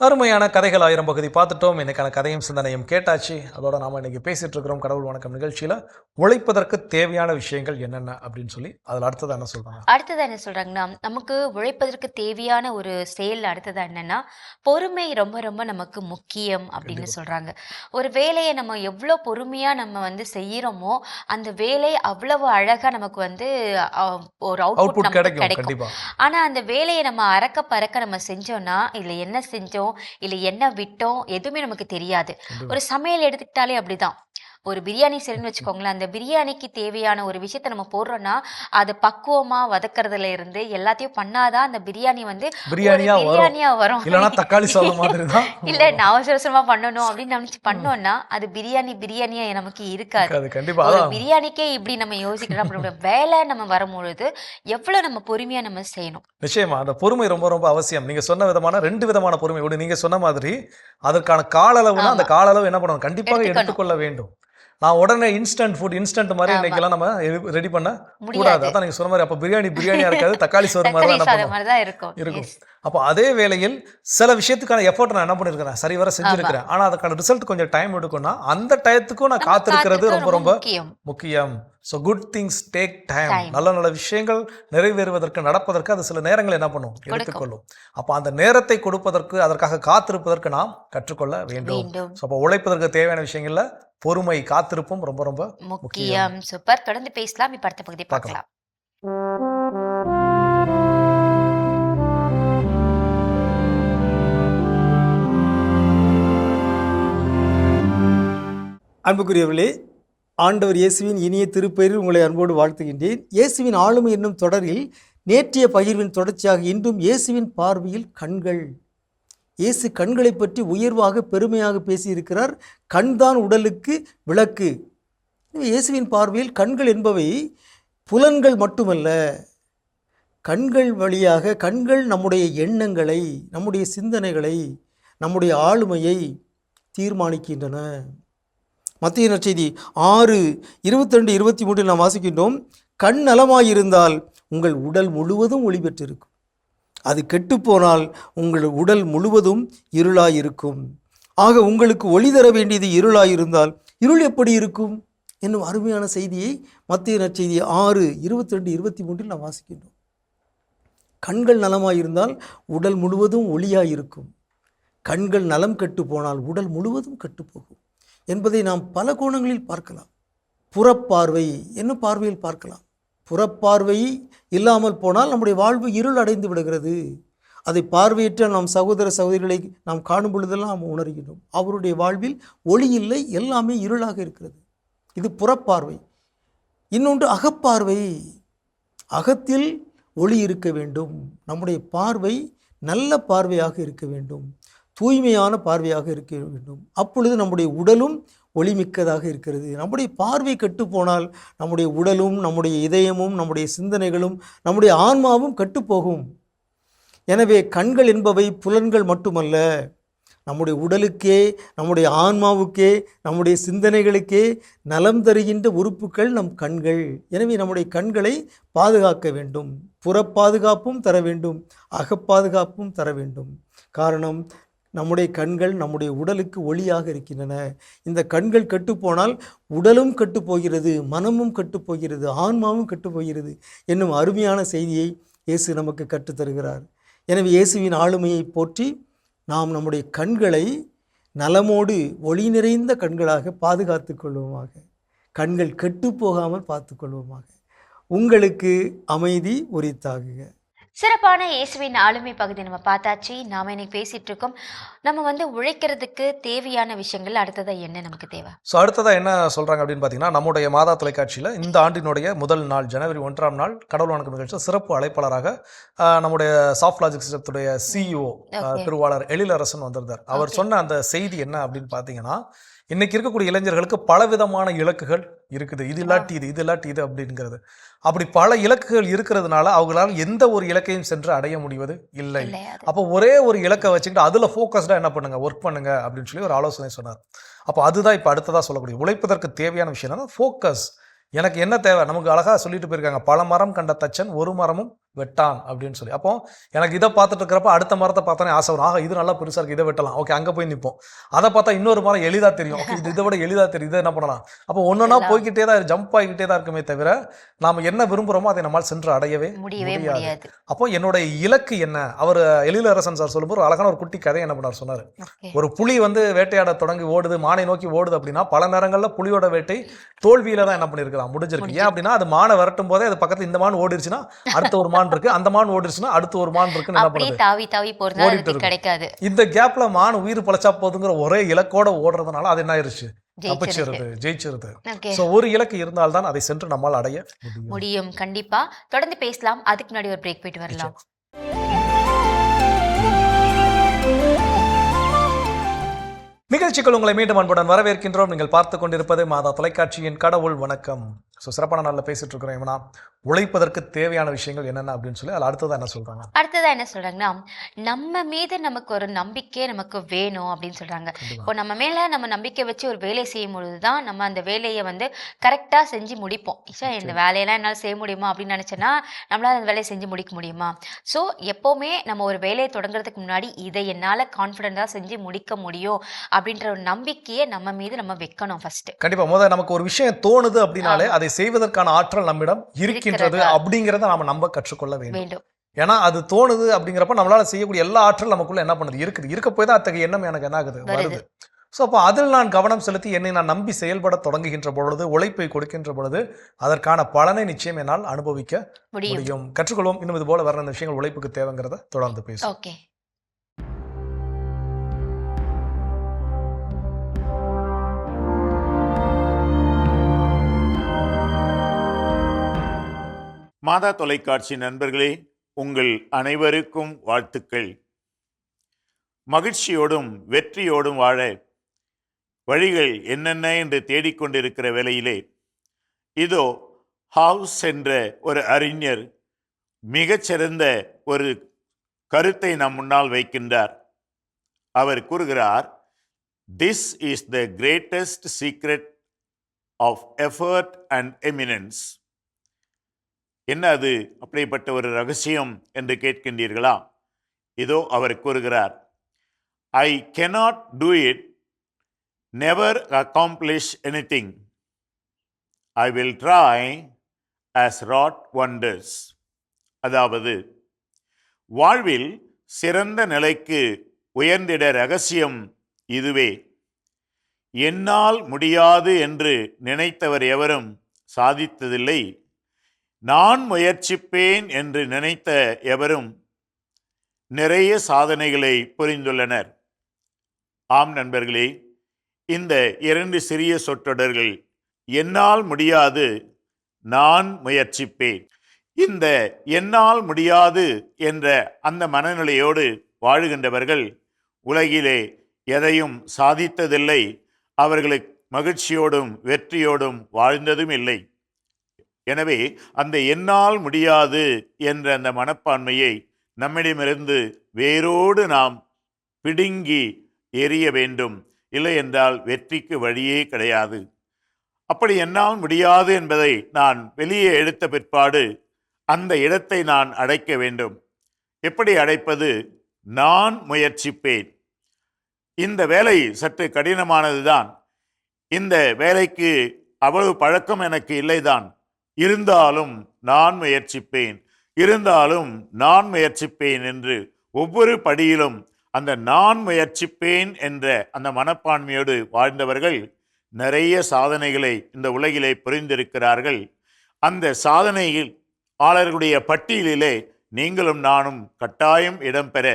அருமையான கதைகள் 1000 பகுதி பார்த்துட்டோம். இன்னைக்கான கதையும் சிந்தனையும் கேட்டாச்சு. அதோட நாம இன்னைக்கு பேசிட்டு இருக்கிறோம் கடவுள் வணக்கம் நிகழ்ச்சியில உழைப்பதற்கு தேவையான விஷயங்கள் என்னென்ன அப்படின்னு சொல்லி. அதில் அடுத்தது என்ன சொல்றாங்க? அடுத்தது என்ன சொல்றாங்கன்னா, நமக்கு உழைப்பதற்கு தேவையான ஒரு செயல் அடுத்தது என்னன்னா பொறுமை ரொம்ப ரொம்ப நமக்கு முக்கியம் அப்படின்னு சொல்றாங்க. ஒரு வேலையை நம்ம எவ்வளோ பொறுமையா நம்ம வந்து செய்யறோமோ அந்த வேலை அவ்வளவு அழகா நமக்கு வந்து ஒரு அவுட்புட் நமக்கு கிடைக்கும். கண்டிப்பா. ஆனா அந்த வேலையை நம்ம அறக்க பறக்க நம்ம செஞ்சோம்னா இல்ல என்ன செஞ்சோம் இல்ல என்ன விட்டோம் எதுவுமே நமக்கு தெரியாது. ஒரு சமையல் எடுத்துக்கிட்டாலே அப்படிதான். ஒரு பிரியாணி செய்யணும்னு வச்சுக்கோங்களேன், அந்த பிரியாணிக்கு தேவையான ஒரு விஷயத்த நம்ம போடுறோம்னா அது பக்குவமா வதக்கறதுல இருந்து எல்லாத்தையும் பண்ணாதான் அந்த பிரியாணி வந்து பிரியாணியா வரும். இல்லைன்னா தக்காளி சாதம் மாதிரி தான். இல்ல நான் அவசர அவசரமா பண்ணணும் அப்படின்னு நினைச்சு பண்ணோம்னா அது பிரியாணியா நமக்கு இருக்காது. கண்டிப்பா. ஒரு பிரியாணிக்கே இப்படி நம்ம யோசிக்கிறோம். அப்படி வேலை நம்ம வரும்பொழுது எவ்வளவு நம்ம பொறுமையா நம்ம செய்யணும். நிச்சயமா அந்த பொறுமை ரொம்ப ரொம்ப அவசியம். நீங்க சொன்ன விதமான 2 விதமான பொறுமை. ஒன்று நீங்க சொன்ன மாதிரி அதற்கான கால அளவுனா அந்த கால அளவு என்ன பண்ணணும், கண்டிப்பாக எடுத்துக்கொள்ள வேண்டும். நான் உடனே இன்ஸ்டன்ட் மாதிரி இன்னைக்கெல்லாம் நம்ம ரெடி பண்ண கூடாது. அதான் நீங்க சொன்ன மாதிரி அப்ப பிரியாணியா இருக்காது, தக்காளி சோறு மாதிரி தான் இருக்கும். அப்போ அதே வேளையில் சில விஷயத்துக்கான எஃபோர்ட் நான் என்ன பண்ணிருக்கிறேன், சரிவர செஞ்சிருக்கிறேன். ஆனா அதுக்கான ரிசல்ட் கொஞ்சம் டைம் எடுக்கும்னா அந்த டயத்துக்கும் நான் காத்திருக்கிறது ரொம்ப ரொம்ப முக்கியம். So good things take time. நல்ல விஷயங்கள் நிறைவேறுவதற்கு நடப்பதற்கு அது சில நேரங்கள் என்ன பண்ணும், எடுத்துக்கொள்ளும். அப்போ அந்த நேரத்தை கொடுப்பதற்கு அதற்காக காத்திருப்பதற்கு நாம் கற்றுக்கொள்ள வேண்டும். ஸோ அப்போ உழைப்பதற்கு தேவையான விஷயங்கள்ல பொறுமை காத்திருப்பும் ரொம்ப ரொம்ப முக்கியம். சூப்பர். தொடர்ந்து பேசலாம். இப்ப அடுத்த பகுதி பார்க்கலாம். அன்புக்குரியவர்களே, ஆண்டவர் இயேசுவின் இனிய திருப்பெயரில் உங்களை அன்போடு வாழ்த்துகின்றேன். இயேசுவின் ஆளுமை என்னும் தொடரில் நேற்றைய பகிர்வின் தொடர்ச்சியாக இன்றும் இயேசுவின் பார்வையில் கண்கள். இயேசு கண்களை பற்றி உயர்வாக பெருமையாக பேசியிருக்கிறார். கண்தான் உடலுக்கு விளக்கு. இயேசுவின் பார்வையில் கண்கள் என்பவை புலன்கள் மட்டுமல்ல. கண்கள் வழியாக கண்கள் நம்முடைய எண்ணங்களை, நம்முடைய சிந்தனைகளை, நம்முடைய ஆளுமையை தீர்மானிக்கின்றன. மத்திய நற்செய்தி 6:22-23 நாம் வாசிக்கின்றோம். கண் நலமாயிருந்தால் உங்கள் உடல் முழுவதும் ஒளி பெற்றிருக்கும். அது கெட்டுப்போனால் உங்கள் உடல் முழுவதும் இருளாயிருக்கும். ஆக உங்களுக்கு ஒளி தர வேண்டியது இருளாயிருந்தால் இருள் எப்படி இருக்கும் என்னும் அருமையான செய்தியை மத்திய நற்செய்தி 6:22-23 நாம் வாசிக்கின்றோம். கண்கள் நலமாயிருந்தால் உடல் முழுவதும் ஒளியாயிருக்கும். கண்கள் நலம் கெட்டு போனால் உடல் முழுவதும் கெட்டுப்போகும் என்பதை நாம் பல கோணங்களில் பார்க்கலாம். புறப்பார்வை என்னும் பார்வையில் பார்க்கலாம். புறப்பார்வை இல்லாமல் போனால் நம்முடைய வாழ்வு இருள் அடைந்து விடுகிறது. அதை பார்வையற்ற நம் சகோதர சகோதரிகளை நாம் காணும் பொழுதெல்லாம் நாம் உணர்கின்றோம். அவருடைய வாழ்வில் ஒளி இல்லை, எல்லாமே இருளாக இருக்கிறது. இது புறப்பார்வை. இன்னொன்று அகப்பார்வை. அகத்தில் ஒளி இருக்க வேண்டும். நம்முடைய பார்வை நல்ல பார்வையாக இருக்க வேண்டும், தூய்மையான பார்வையாக இருக்க வேண்டும். அப்பொழுது நம்முடைய உடலும் ஒளிமிக்கதாக இருக்கிறது. நம்முடைய பார்வை கெட்டுப்போனால் நம்முடைய உடலும், நம்முடைய இதயமும், நம்முடைய சிந்தனைகளும், நம்முடைய ஆன்மாவும் கெட்டுப்போகும். எனவே கண்கள் என்பவை புலன்கள் மட்டுமல்ல. நம்முடைய உடலுக்கே, நம்முடைய ஆன்மாவுக்கே, நம்முடைய சிந்தனைகளுக்கே நலம் தருகின்ற உறுப்புகள் நம் கண்கள். எனவே நம்முடைய கண்களை பாதுகாக்க வேண்டும். புறப்பாதுகாப்பும் தர வேண்டும், அகப்பாதுகாப்பும் தர வேண்டும். காரணம், நம்முடைய கண்கள் நம்முடைய உடலுக்கு ஒளியாக இருக்கின்றன. இந்த கண்கள் கெட்டுப்போனால் உடலும் கெட்டுப்போகிறது, மனமும் கெட்டுப்போகிறது, ஆன்மாவும் கெட்டுப்போகிறது என்னும் அருமையான செய்தியை இயேசு நமக்கு கற்றுத்தருகிறார். எனவே இயேசுவின் ஆளுமையை போற்றி நாம் நம்முடைய கண்களை நலமோடு ஒளி நிறைந்த கண்களாக பாதுகாத்து கொள்வோமாக. கண்கள் கெட்டு போகாமல் பார்த்து கொள்வோமாக. உங்களுக்கு அமைதி உரித்தாகுக. சிறப்பான இயேசுவின் ஆளுமை பகுதி நம்ம பார்த்தாச்சு. நாம இன்னைக்கு பேசிட்டு இருக்கோம், நம்ம உழைக்கிறதுக்கு தேவையான விஷயங்கள் அடுத்ததா என்ன நமக்கு தேவை. ஸோ அடுத்ததாக என்ன சொல்கிறாங்க அப்படின்னு பார்த்தீங்கன்னா, நம்முடைய மாதா தொலைக்காட்சியில் இந்த ஆண்டினுடைய முதல் நாள் ஜனவரி 1ஆம் நாள் கடவுள் வணக்கம் நிகழ்ச்சியில் சிறப்பு அழைப்பாளராக நம்முடைய சாஃப்ட் லாஜிக் சிஸ்டத்துடைய சிஇஓ திருவாளர் எழிலரசன் வந்திருந்தார். அவர் சொன்ன அந்த செய்தி என்ன அப்படின்னு பார்த்தீங்கன்னா, இன்னைக்கு இருக்கக்கூடிய இளைஞர்களுக்கு பலவிதமான இலக்குகள் இருக்குது. இது இல்லாட்டி இது, இது இல்லாட்டி இது அப்படிங்கிறது. அப்படி பல இலக்குகள் இருக்கிறதுனால அவங்களால எந்த ஒரு இலக்கையும் சென்று அடைய முடிவது இல்லை. அப்போ ஒரே ஒரு இலக்கை வச்சுக்கிட்டு அதில் ஃபோக்கஸ்டாக என்ன பண்ணுங்க, ஒர்க் பண்ணுங்க அப்படின்னு சொல்லி ஒரு ஆலோசனை சொன்னார். அப்போ அதுதான் இப்போ அடுத்ததாக சொல்லக்கூடிய உழைப்பதற்கு தேவையான விஷயம் என்னன்னா ஃபோக்கஸ். எனக்கு என்ன தேவை, நமக்கு அழகாக சொல்லிட்டு போயிருக்காங்க, பல மரம் கண்ட தச்சன் ஒரு மரமும் வெட்டான் அப்படின்னு சொல்லி. அப்போ எனக்கு இதை பார்த்துட்டு இருக்கிறப்ப அடுத்த மரத்தை பார்த்தானே ஆசை வரும், ஆக இது நல்லா பெருசாக இருக்குது, இதை வெட்டலாம், ஓகே அங்கே போய் நிற்போம். அதை பார்த்தா இன்னொரு மரம் எளிதாக தெரியும், இது இதை விட எளிதாக தெரியும், இதை என்ன பண்ணலாம். அப்போ ஒன்றுனா போய்கிட்டே தான் ஜம்ப் ஆகிக்கிட்டே தான் இருக்குமே தவிர நாம் என்ன விரும்புகிறோமோ அதை நம்மால் சென்று அடையவே முடியாது. அப்போ என்னுடைய இலக்கு என்ன, அவர் எழிலரசன் சார் சொல்லும்போது ஒரு அழகான ஒரு குட்டி கதை என்ன பண்ணார் சொன்னார். ஒரு புலி வேட்டையாட தொடங்கி ஓடுது, மானை நோக்கி ஓடுது அப்படின்னா பல நேரங்களில் புலியோட வேட்டை தோல்வியில தான் என்ன பண்ணிருக்கலாம், முடிஞ்சிருக்கு. ஏன் அப்படின்னா அது மானை விரட்டும் போதே அது பக்கத்துல இந்த மான் ஓடிடுச்சுன்னா அடுத்த ஒரு மான் இருக்கு, அந்த மான் ஓடிடுச்சுன்னா அடுத்த ஒரு மான் இருக்கு, என்ன பண்ணுது கிடைக்காது. இந்த கேப்ல மான் உயிர் பழச்சா போதுங்கிற ஒரே இலக்கோட ஓடுறதுனால அது என்ன ஆயிருச்சு, ஜெயிச்சிருது. சோ ஒரு இலக்கு இருந்தால்தான் அதை சென்று நம்மால் அடைய முடியும். கண்டிப்பா தொடர்ந்து பேசலாம். அதுக்கு முன்னாடி ஒரு பிரேக் போயிட்டு வரலாம். நிகழ்ச்சிகள் உங்களை மீண்டும் அன்புடன் வரவேற்கின்றோம். நீங்கள் பார்த்து கொண்டிருப்பது மாதா தொலைக்காட்சியின் கடவுள் வணக்கம். ஸோ சிறப்பான நாளில் பேசிட்டு இருக்கிறோம். ஏன்னா உழைப்பதற்கு தேவையான விஷயங்கள் என்னென்ன அப்படின்னு சொல்லி அதில் அடுத்ததான் என்ன சொல்றாங்கன்னா, நம்ம மீது நமக்கு ஒரு நம்பிக்கை நமக்கு வேணும் அப்படின்னு சொல்றாங்க. இப்போ நம்ம மேல நம்ம நம்பிக்கை வச்சு ஒரு வேலை செய்யும் பொழுதுதான் நம்ம அந்த வேலையை கரெக்டா செஞ்சு முடிப்போம். இந்த வேலையெல்லாம் என்னால் செய்ய முடியுமா அப்படின்னு நினைச்சேன்னா நம்மளால அந்த வேலையை செஞ்சு முடிக்க முடியுமா? ஸோ எப்பவுமே நம்ம ஒரு வேலையை தொடங்குறதுக்கு முன்னாடி இதை என்னால் கான்ஃபிடென்ட்டாக செஞ்சு முடிக்க முடியும் அப்படின்ற ஒரு நம்பிக்கையை நம்ம மீது நம்ம வைக்கணும். ஃபர்ஸ்ட் கண்டிப்பா முதல்ல நமக்கு ஒரு விஷயம் தோணுது அப்படின்னாலே அதை செய்வதற்கான ஆற்றல் நம்மிடம் இருக்கின்றது அப்படிங்கிறத நாம நம்ப கற்றுக்கொள்ள வேண்டும். ஏன்னா அது தோணுது அப்படிங்கிறப்ப நம்மளால செய்யக்கூடிய எல்லா ஆற்றல் நமக்குள்ள என்ன பண்ணுது, இருக்க போய் தான் அத்தகைய எண்ணம் எனக்கு என்ன ஆகுது, வருது. ஸோ அப்போ அதில் நான் கவனம் செலுத்தி என்னை நான் நம்பி செயல்பட தொடங்குகின்ற பொழுது, உழைப்பை கொடுக்கின்ற பொழுது அதற்கான பலனை நிச்சயம் என்னால் அனுபவிக்க முடியும். கற்றுக்கொள்வோம். இன்னும் இது போல வர இந்த விஷயங்கள் உழைப்புக்கு தேவைங்கிறத தொடர்ந்து பேசுவோம். மாதா தொலைக்காட்சி நண்பர்களே, உங்கள் அனைவருக்கும் வாழ்த்துக்கள். மகிழ்ச்சியோடும் வெற்றியோடும் வாழ வழிகள் என்னென்ன என்று தேடிக்கொண்டிருக்கிற வேளையிலே இதோ ஹவுஸ் என்ற ஒரு அறிஞர் மிகச்சிறந்த ஒரு கருத்தை நம் முன்னால் வைக்கின்றார். அவர் கூறுகிறார், this is the greatest secret of effort and eminence. என்ன அது அப்படிப்பட்ட ஒரு ரகசியம் என்று கேட்கின்றீர்களா? இதோ அவர் கூறுகிறார், ஐ cannot do it, never accomplish anything. I will try as wrought wonders. அதாவது வாழ்வில் சிறந்த நிலைக்கு உயர்ந்திட ரகசியம் இதுவே. என்னால் முடியாது என்று நினைத்தவர் எவரும் சாதித்ததில்லை. நான் முயற்சிப்பேன் என்று நினைத்த எவரும் நிறைய சாதனைகளை புரிந்துள்ளனர். ஆம் நண்பர்களே, இந்த 2 சிறிய சொற்றொடர்கள், என்னால் முடியாது, நான் முயற்சிப்பேன். இந்த என்னால் முடியாது என்ற அந்த மனநிலையோடு வாழுகின்றவர்கள் உலகிலே எதையும் சாதித்ததில்லை. அவர்களுக்கு மகிழ்ச்சியோடும் வெற்றியோடும் வாழ்ந்ததும் இல்லை. எனவே அந்த என்னால் முடியாது என்ற அந்த மனப்பான்மையை நம்மிடமிருந்து வேரோடு நாம் பிடுங்கி எறிய வேண்டும். இல்லை என்றால் வெற்றிக்கு வழியே கிடையாது. அப்படி என்னால் முடியாது என்பதை நான் வெளியே எடுத்த பிற்பாடு அந்த இடத்தை நான் அடைக்க வேண்டும். எப்படி அடைப்பது? நான் முயற்சிப்பேன். இந்த வேலை சற்று கடினமானதுதான். இந்த வேலைக்கு அவ்வளவு பழக்கம் எனக்கு இல்லைதான். இருந்தாலும் நான் முயற்சிப்பேன் என்று ஒவ்வொரு படியிலும் அந்த நான் முயற்சிப்பேன் என்ற அந்த மனப்பான்மையோடு வாழ்ந்தவர்கள் நிறைய சாதனைகளை இந்த உலகிலே புரிந்திருக்கிறார்கள். அந்த சாதனையாளர்களுடைய பட்டியலிலே நீங்களும் நானும் கட்டாயம் இடம்பெற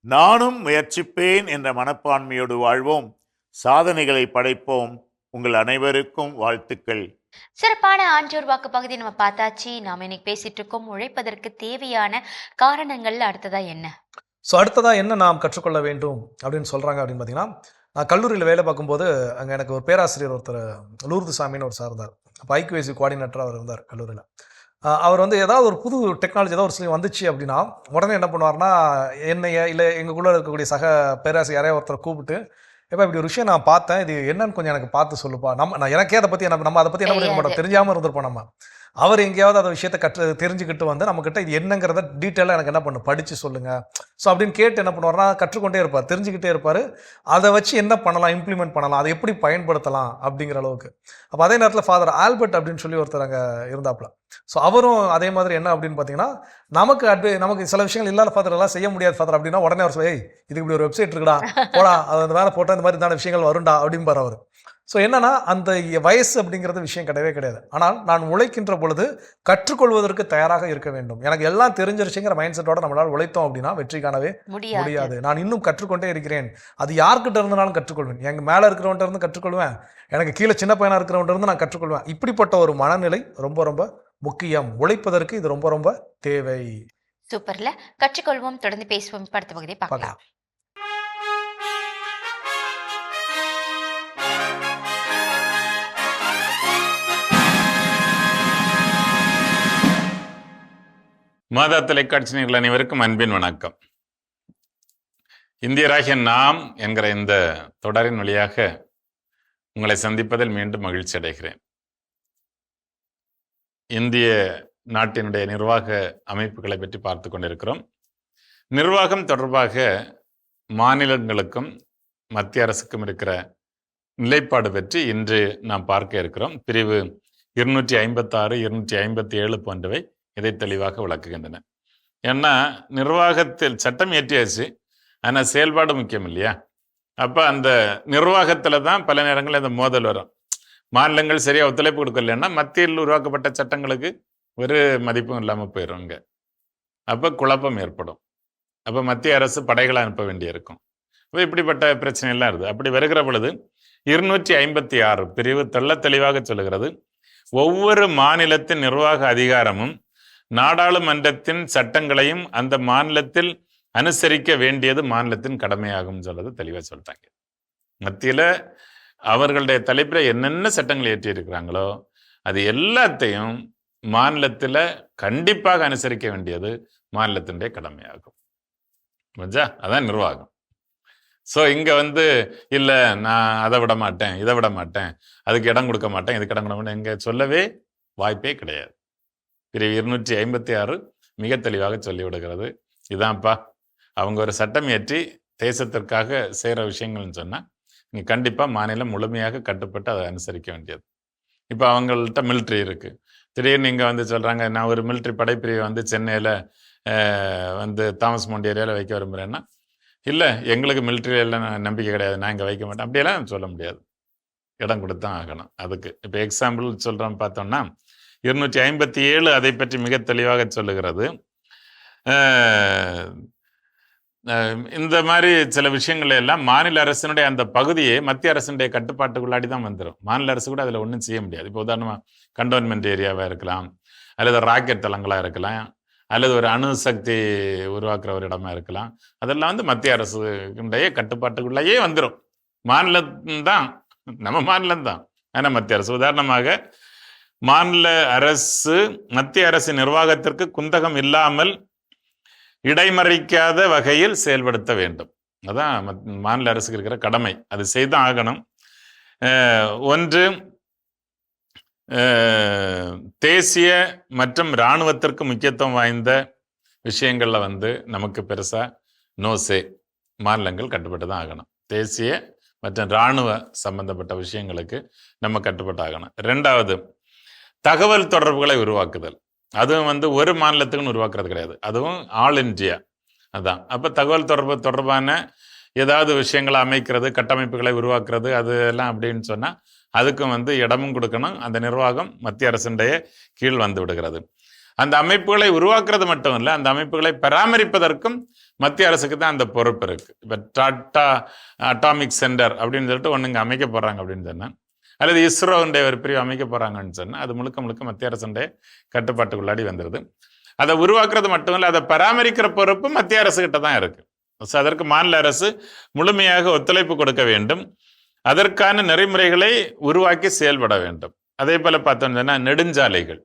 நானும் முயற்சிப்பேன் என்ற மனப்பான்மையோடு வாழ்வோம், சாதனைகளை படைப்போம். உங்கள் அனைவருக்கும் வாழ்த்துக்கள். சிறப்பான ஆன்றோர் வாக்கு பகுதி நம்ம பார்த்தாச்சு. நாம இன்னைக்கு பேசிட்டு இருக்கோம் உழைப்பதற்கு தேவையான காரணங்கள்ல அடுத்ததா என்ன. ஸோ அடுத்ததாக என்ன நாம் கற்றுக்கொள்ள வேண்டும் அப்படின்னு சொல்கிறாங்க அப்படின்னு பார்த்தீங்கன்னா, நான் கல்லூரியில் வேலை பார்க்கும்போது அங்கே எனக்கு ஒரு பேராசிரியர் ஒருத்தர் லூர்து சாமின்னு ஒரு சார் இருந்தார். அப்போ ஐக்யூஎஸ்சி கோஆர்டினேட்டராக அவர் இருந்தார் கல்லூரியில். அவர் வந்து ஏதாவது ஒரு புது டெக்னாலஜி ஏதாவது ஒரு சில வந்துச்சு அப்படின்னா உடனே என்ன பண்ணுவார்னா, என்னைய இல்லை எங்களுக்குள்ளே இருக்கக்கூடிய சக பேராசிரியர் யாரையா ஒருத்தரை கூப்பிட்டு, எப்போ இப்படி ஒரு விஷயம் நான் பார்த்தேன், இது என்னன்னு கொஞ்சம் எனக்கு பார்த்து சொல்லுப்பா. நான் எனக்கே அதை பற்றி நம்ம அதை பற்றி என்ன பண்ணிக்க மாட்டோம், தெரிஞ்சாமல் இருந்திருப்போம் நம்ம. அவர் எங்கேயாவது அந்த விஷயத்தை தெரிஞ்சுக்கிட்டு வந்து நம்மக்கிட்ட இது என்னங்கிறத டீட்டெயிலாக எனக்கு என்ன பண்ணும் படித்து சொல்லுங்கள். ஸோ அப்படின்னு கேட்டு என்ன பண்ணுவார்னா கற்றுக்கொண்டே இருப்பார், தெரிஞ்சுக்கிட்டே இருப்பார். அதை வச்சு என்ன பண்ணலாம், இம்ப்ளிமெண்ட் பண்ணலாம், அதை எப்படி பயன்படுத்தலாம் அப்படிங்கிற அளவுக்கு. அப்போ அதே நேரத்தில் ஃபாதர் ஆல்பர்ட் அப்படின்னு சொல்லி ஒருத்தர் அங்கே இருந்தாப்புல. ஸோ அவரும் அதே மாதிரி என்ன அப்படின்னு பார்த்தீங்கன்னா, நமக்கு சில விஷயங்கள் இல்லாத ஃபாதர் எல்லாம் செய்ய முடியாது ஃபாதர் அப்படின்னா உடனே அவர் சொல்லி, இதுக்கு இப்படி ஒரு வெப்சைட் இருக்குடா, போடா, அது அந்த வேலை போட்டால் இந்த மாதிரி தான விஷயங்கள் வருண்டா அப்படின்பார் அவர். ஸோ என்னன்னா, அந்த வயசு அப்படிங்கிறது விஷயம் கிடையவே கிடையாது. ஆனால் நான் உழைக்கின்ற பொழுது கற்றுக்கொள்வதற்கு தயாராக இருக்க வேண்டும். எனக்கு எல்லாம் தெரிஞ்சிருச்சுங்கிற மைண்ட் செட்டோட நம்மளால் உழைத்தோம் அப்படின்னா வெற்றி காணவே முடியாது. நான் இன்னும் கற்றுக்கொண்டே இருக்கிறேன். அது யார்கிட்ட இருந்தாலும் கற்றுக்கொள்வேன். எங்க மேலே இருக்கிறவன்ட்ட இருந்து கற்றுக்கொள்வேன், எனக்கு கீழே சின்ன பையனா இருக்கிறவன்ட்ட இருந்து நான் கற்றுக்கொள்வேன். இப்படிப்பட்ட ஒரு மனநிலை ரொம்ப ரொம்ப முக்கியம். உழைப்பதற்கு இது ரொம்ப ரொம்ப தேவை. சூப்பர்ல, கற்றுக்கொள்வோம், தொடர்ந்து பேசுவோம். அடுத்த பகுதியை பார்க்கலாம். மாதா தொலைக்காட்சி நேயர்கள் அனைவருக்கும் அன்பின் வணக்கம். இந்தியராகிய நாம் என்கிற இந்த தொடரின் வழியாக உங்களை சந்திப்பதில் மீண்டும் மகிழ்ச்சி அடைகிறேன். இந்திய நாட்டினுடைய நிர்வாக அமைப்புகளை பற்றி பார்த்து கொண்டிருக்கிறோம். நிர்வாகம் தொடர்பாக மாநிலங்களுக்கும் மத்திய அரசுக்கும் இருக்கிற நிலைப்பாடு பற்றி இன்று நாம் பார்க்க இருக்கிறோம். பிரிவு 256, 257 போன்றவை இதை தெளிவாக விளக்குகின்றன. ஏன்னா நிர்வாகத்தில் சட்டம் இயற்றியாச்சு, ஆனால் செயல்பாடு முக்கியம் இல்லையா? அப்போ அந்த நிர்வாகத்தில் தான் பல நேரங்களில் இந்த மோதல் வரும். மாநிலங்கள் சரியாக ஒத்துழைப்பு கொடுக்கலன்னா மத்தியில் உருவாக்கப்பட்ட சட்டங்களுக்கு ஒரு மதிப்பும் இல்லாமல் போயிடுங்க. அப்போ குழப்பம் ஏற்படும். அப்போ மத்திய அரசு படைகளை அனுப்ப வேண்டியிருக்கும். அப்போ இப்படிப்பட்ட பிரச்சனைலாம் இருக்குது. அப்படி வருகிற பொழுது 256 பிரிவு தெளிவாக சொல்லுகிறது, ஒவ்வொரு மாநிலத்தின் நிர்வாக அதிகாரமும் நாடாளுமன்றத்தின் சட்டங்களையும் அந்த மாநிலத்தில் அனுசரிக்க வேண்டியது மாநிலத்தின் கடமையாகும் சொல்றது தெளிவாக சொல்லிட்டாங்க. மத்தியில் அவர்களுடைய தலைப்பில் என்னென்ன சட்டங்கள் இயற்றியிருக்கிறாங்களோ அது எல்லாத்தையும் மாநிலத்தில் கண்டிப்பாக அனுசரிக்க வேண்டியது மாநிலத்தினுடைய கடமையாகும். புரிஞ்சா? அதான் நிர்வாகம். ஸோ இங்கே இல்லை நான் அதை விட மாட்டேன், இதை விட மாட்டேன், அதுக்கு இடம் கொடுக்க மாட்டேன், இதுக்கு இடம் கொடுக்க மாட்டேன், இங்கே சொல்லவே வாய்ப்பே கிடையாது. பிரிவு 256 மிக தெளிவாக சொல்லிவிடுகிறது. இதான்ப்பா அவங்க ஒரு சட்டம் ஏற்றி தேசத்திற்காக செய்கிற விஷயங்கள்னு சொன்னால் நீங்கள் கண்டிப்பாக மாநிலம் முழுமையாக கட்டுப்பட்டு அதை அனுசரிக்க வேண்டியது. இப்போ அவங்கள்ட்ட மிலிட்ரி இருக்குது. திடீர்னு நீங்கள் சொல்கிறாங்க, நான் ஒரு மிலிட்ரி படைப்பிரிவை சென்னையில் தாமஸ் மவுண்ட் ஏரியாவில் வைக்க விரும்புகிறேன்னா, இல்லை எங்களுக்கு மிலிட்ரியில் நம்பிக்கை கிடையாது, நான் இங்கே வைக்க மாட்டேன், அப்படியெல்லாம் சொல்ல முடியாது. இடம் கொடுத்தான் ஆகணும். அதுக்கு இப்போ எக்ஸாம்பிள் சொல்கிறோம் பார்த்தோம்னா 257 அதை பற்றி மிக தெளிவாக சொல்லுகிறது. இந்த மாதிரி சில விஷயங்கள் எல்லாம் மாநில அரசினுடைய அந்த பகுதியை மத்திய அரசினுடைய கட்டுப்பாட்டுக்குள்ளாடி தான் வந்துடும். மாநில அரசு கூட அதில் ஒன்றும் செய்ய முடியாது. இப்போ உதாரணமாக கண்டோன்மெண்ட் ஏரியாவாக இருக்கலாம், அல்லது ராக்கெட் தளங்களாக இருக்கலாம், அல்லது ஒரு அணுசக்தி உருவாக்குற ஒரு இடமா இருக்கலாம். அதெல்லாம் மத்திய அரசுடைய கட்டுப்பாட்டுக்குள்ளேயே வந்துடும். மாநிலம்தான், நம்ம மாநிலம்தான், ஆனால் மத்திய அரசு. உதாரணமாக மாநில அரசு மத்திய அரசு நிர்வாகத்திற்கு குந்தகம் இல்லாமல் இடைமறிக்காத வகையில் செயல்படுத்த வேண்டும். அதான் மாநில அரசுக்கு இருக்கிற கடமை. அது செய்தான் ஆகணும். ஒன்று, தேசிய மற்றும் இராணுவத்திற்கு முக்கியத்துவம் வாய்ந்த விஷயங்களில் நமக்கு பெருசாக நோசே, மாநிலங்கள் கட்டுப்பட்டு தான் ஆகணும். தேசிய மற்றும் இராணுவ சம்பந்தப்பட்ட விஷயங்களுக்கு நம்ம கட்டுப்பட்டு ஆகணும். ரெண்டாவது, தகவல் தொடர்புகளை உருவாக்குதல். அதுவும் ஒரு மாநிலத்துக்குன்னு உருவாக்குறது கிடையாது. அதுவும் ஆல் இந்தியா. அதான். அப்போ தகவல் தொடர்பு தொடர்பான ஏதாவது விஷயங்களை அமைக்கிறது, கட்டமைப்புகளை உருவாக்குறது, அது எல்லாம் அப்படின்னு சொன்னால் அதுக்கும் இடமும் கொடுக்கணும். அந்த நிர்வாகம் மத்திய அரசுடைய கீழ் வந்து விடுகிறது. அந்த அமைப்புகளை உருவாக்குறது மட்டும் இல்லை, அந்த அமைப்புகளை பராமரிப்பதற்கும் மத்திய அரசுக்கு தான் அந்த பொறுப்பு இருக்குது. இப்போ டாட்டா அட்டாமிக் சென்டர் அப்படின்னு சொல்லிட்டு ஒன்று இங்கே அமைக்க போகிறாங்க அப்படின்னு சொன்னால், அல்லது இஸ்ரோவுடைய ஒரு பிரிவு அமைக்க போகிறாங்கன்னு சொன்னால், அது முழுக்க முழுக்க மத்திய அரசுடைய கட்டுப்பாட்டுக்குள்ளாடி வந்துடுது. அதை உருவாக்குறது மட்டும் இல்லை, அதை பராமரிக்கிற பொறுப்பு மத்திய அரசுகிட்ட தான் இருக்குது. ஸோ அதற்கு மாநில அரசு முழுமையாக ஒத்துழைப்பு கொடுக்க வேண்டும். அதற்கான நெறிமுறைகளை உருவாக்கி செயல்பட வேண்டும். அதே போல் பார்த்தோம்னு சொன்னால் நெடுஞ்சாலைகள்,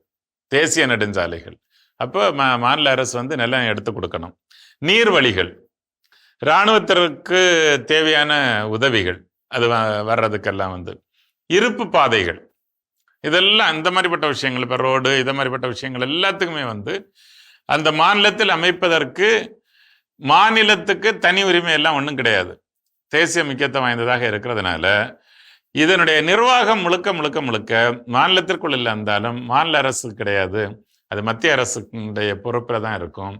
தேசிய நெடுஞ்சாலைகள், அப்போ மாநில அரசு நிலம் எடுத்து கொடுக்கணும். நீர்வழிகள், இராணுவத்திற்கு தேவையான உதவிகள் அது வர்றதுக்கெல்லாம் இருப்பு பாதைகள், இதெல்லாம் இந்த மாதிரிப்பட்ட விஷயங்கள், இப்போ ரோடு இதை மாதிரிப்பட்ட விஷயங்கள் எல்லாத்துக்குமே அந்த மாநிலத்தில் அமைப்பதற்கு மாநிலத்துக்கு தனி உரிமை எல்லாம் ஒன்றும் கிடையாது. தேசிய முக்கியத்துவம் வாய்ந்ததாக இருக்கிறதுனால இதனுடைய நிர்வாகம் முழுக்க முழுக்க முழுக்க மாநிலத்திற்குள் இல்லை இருந்தாலும் மாநில அரசு கிடையாது, அது மத்திய அரசுடைய பொறுப்பில் தான் இருக்கும்.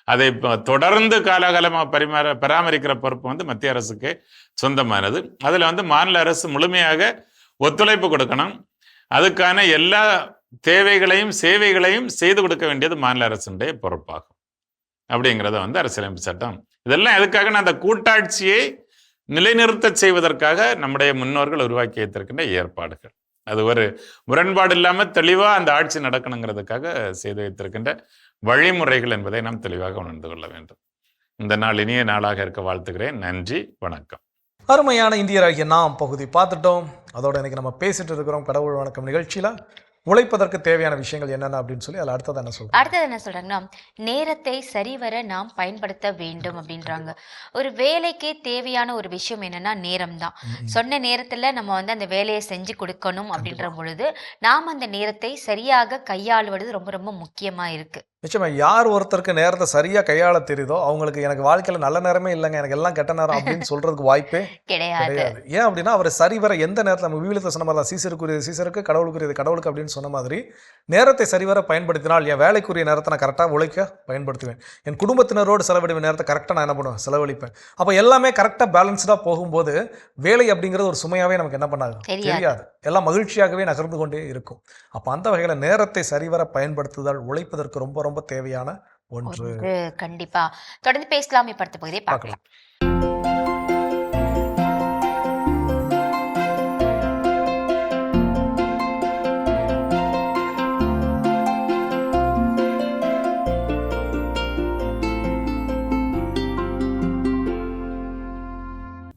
அதை தொடர்ந்து காலகாலமாக பராமரிக்கிற பொறுப்பு மத்திய அரசுக்கு சொந்தமானது. அதில் மாநில அரசு முழுமையாக ஒத்துழைப்பு கொடுக்கணும். அதுக்கான எல்லா தேவைகளையும் சேவைகளையும் செய்து கொடுக்க வேண்டியது மாநில அரசுடைய பொறுப்பாகும். அப்படிங்கிறத அரசியலமைப்பு சட்டம் இதெல்லாம் எதுக்காக அந்த கூட்டாட்சியை நிலைநிறுத்த செய்வதற்காக நம்முடைய முன்னோர்கள் உருவாக்கி வைத்திருக்கின்ற ஏற்பாடுகள். அது ஒரு முரண்பாடு இல்லாமல் தெளிவாக அந்த ஆட்சி நடக்கணுங்கிறதுக்காக செய்து வைத்திருக்கின்ற வழிமுறைகள் என்பதை நாம் தெளிவாக உணர்ந்து கொள்ள வேண்டும். இந்த நாள் இனிய நாளாக இருக்க வாழ்த்துக்கிறேன். நன்றி, வணக்கம். அருமையான இந்தியராகிய நாம் பகுதி பார்த்துட்டோம். அதோட இன்னைக்கு நம்ம பேசிட்டு இருக்கிறோம் கடவுள் வணக்கம் நிகழ்ச்சியில் உழைப்பதற்கு தேவையான விஷயங்கள் என்னென்ன அப்படின்னு சொல்லி அதில் அடுத்தது என்ன சொல்றாங்கன்னா, நேரத்தை சரிவர நாம் பயன்படுத்த வேண்டும் அப்படின்றாங்க. ஒரு வேலைக்கே தேவையான ஒரு விஷயம் என்னன்னா நேரம் தான். சொன்ன நேரத்துல நம்ம அந்த வேலையை செஞ்சு கொடுக்கணும் அப்படின்ற பொழுது நாம் அந்த நேரத்தை சரியாக கையாளுவது ரொம்ப ரொம்ப முக்கியமா இருக்கு. நிச்சயமா யார் ஒருத்தருக்கு நேரத்தை சரியா கையாள தெரியுதோ அவங்களுக்கு எனக்கு வாழ்க்கையில நல்ல நேரமே இல்லைங்க, எனக்கு எல்லாம் கெட்ட நேரம் அப்படின்னு சொல்றதுக்கு வாய்ப்பே கிடையாது. ஏன் அப்படின்னா அவர் சரிவர எந்த நேரத்தில் நம்ம விவிலியத்தை சொன்ன மாதிரி தான் சீசருக்குரியது சீசருக்கு, கடவுளுக்குரியது கடவுளுக்கு அப்படின்னு சொன்ன மாதிரி நேரத்தை சரிவர பயன்படுத்தினால் என் வேலைக்குரிய நேரத்தை நான் கரெக்டாக உழைக்க பயன்படுத்துவேன். என் குடும்பத்தினரோடு செலவிடுவேன் நேரத்தை கரெக்டாக நான் என்ன பண்ணுவேன், செலவழிப்பேன். அப்போ எல்லாமே கரெக்டாக பேலன்ஸ்டாக போகும்போது வேலை அப்படிங்கிறது ஒரு சுமையாகவே நமக்கு என்ன பண்ணாது, தெரியாது. எல்லாம் மகிழ்ச்சியாகவே நகர்ந்து கொண்டே இருக்கும். அப்போ அந்த வகையில் நேரத்தை சரிவர பயன்படுத்துதல் உழைப்பதற்கு ரொம்ப ரொம்ப தேவையான ஒன்று. கண்டிப்பா தொடர்ந்து பேசலாம். இப்ப அடுத்த பகுதியை பார்க்கலாம்.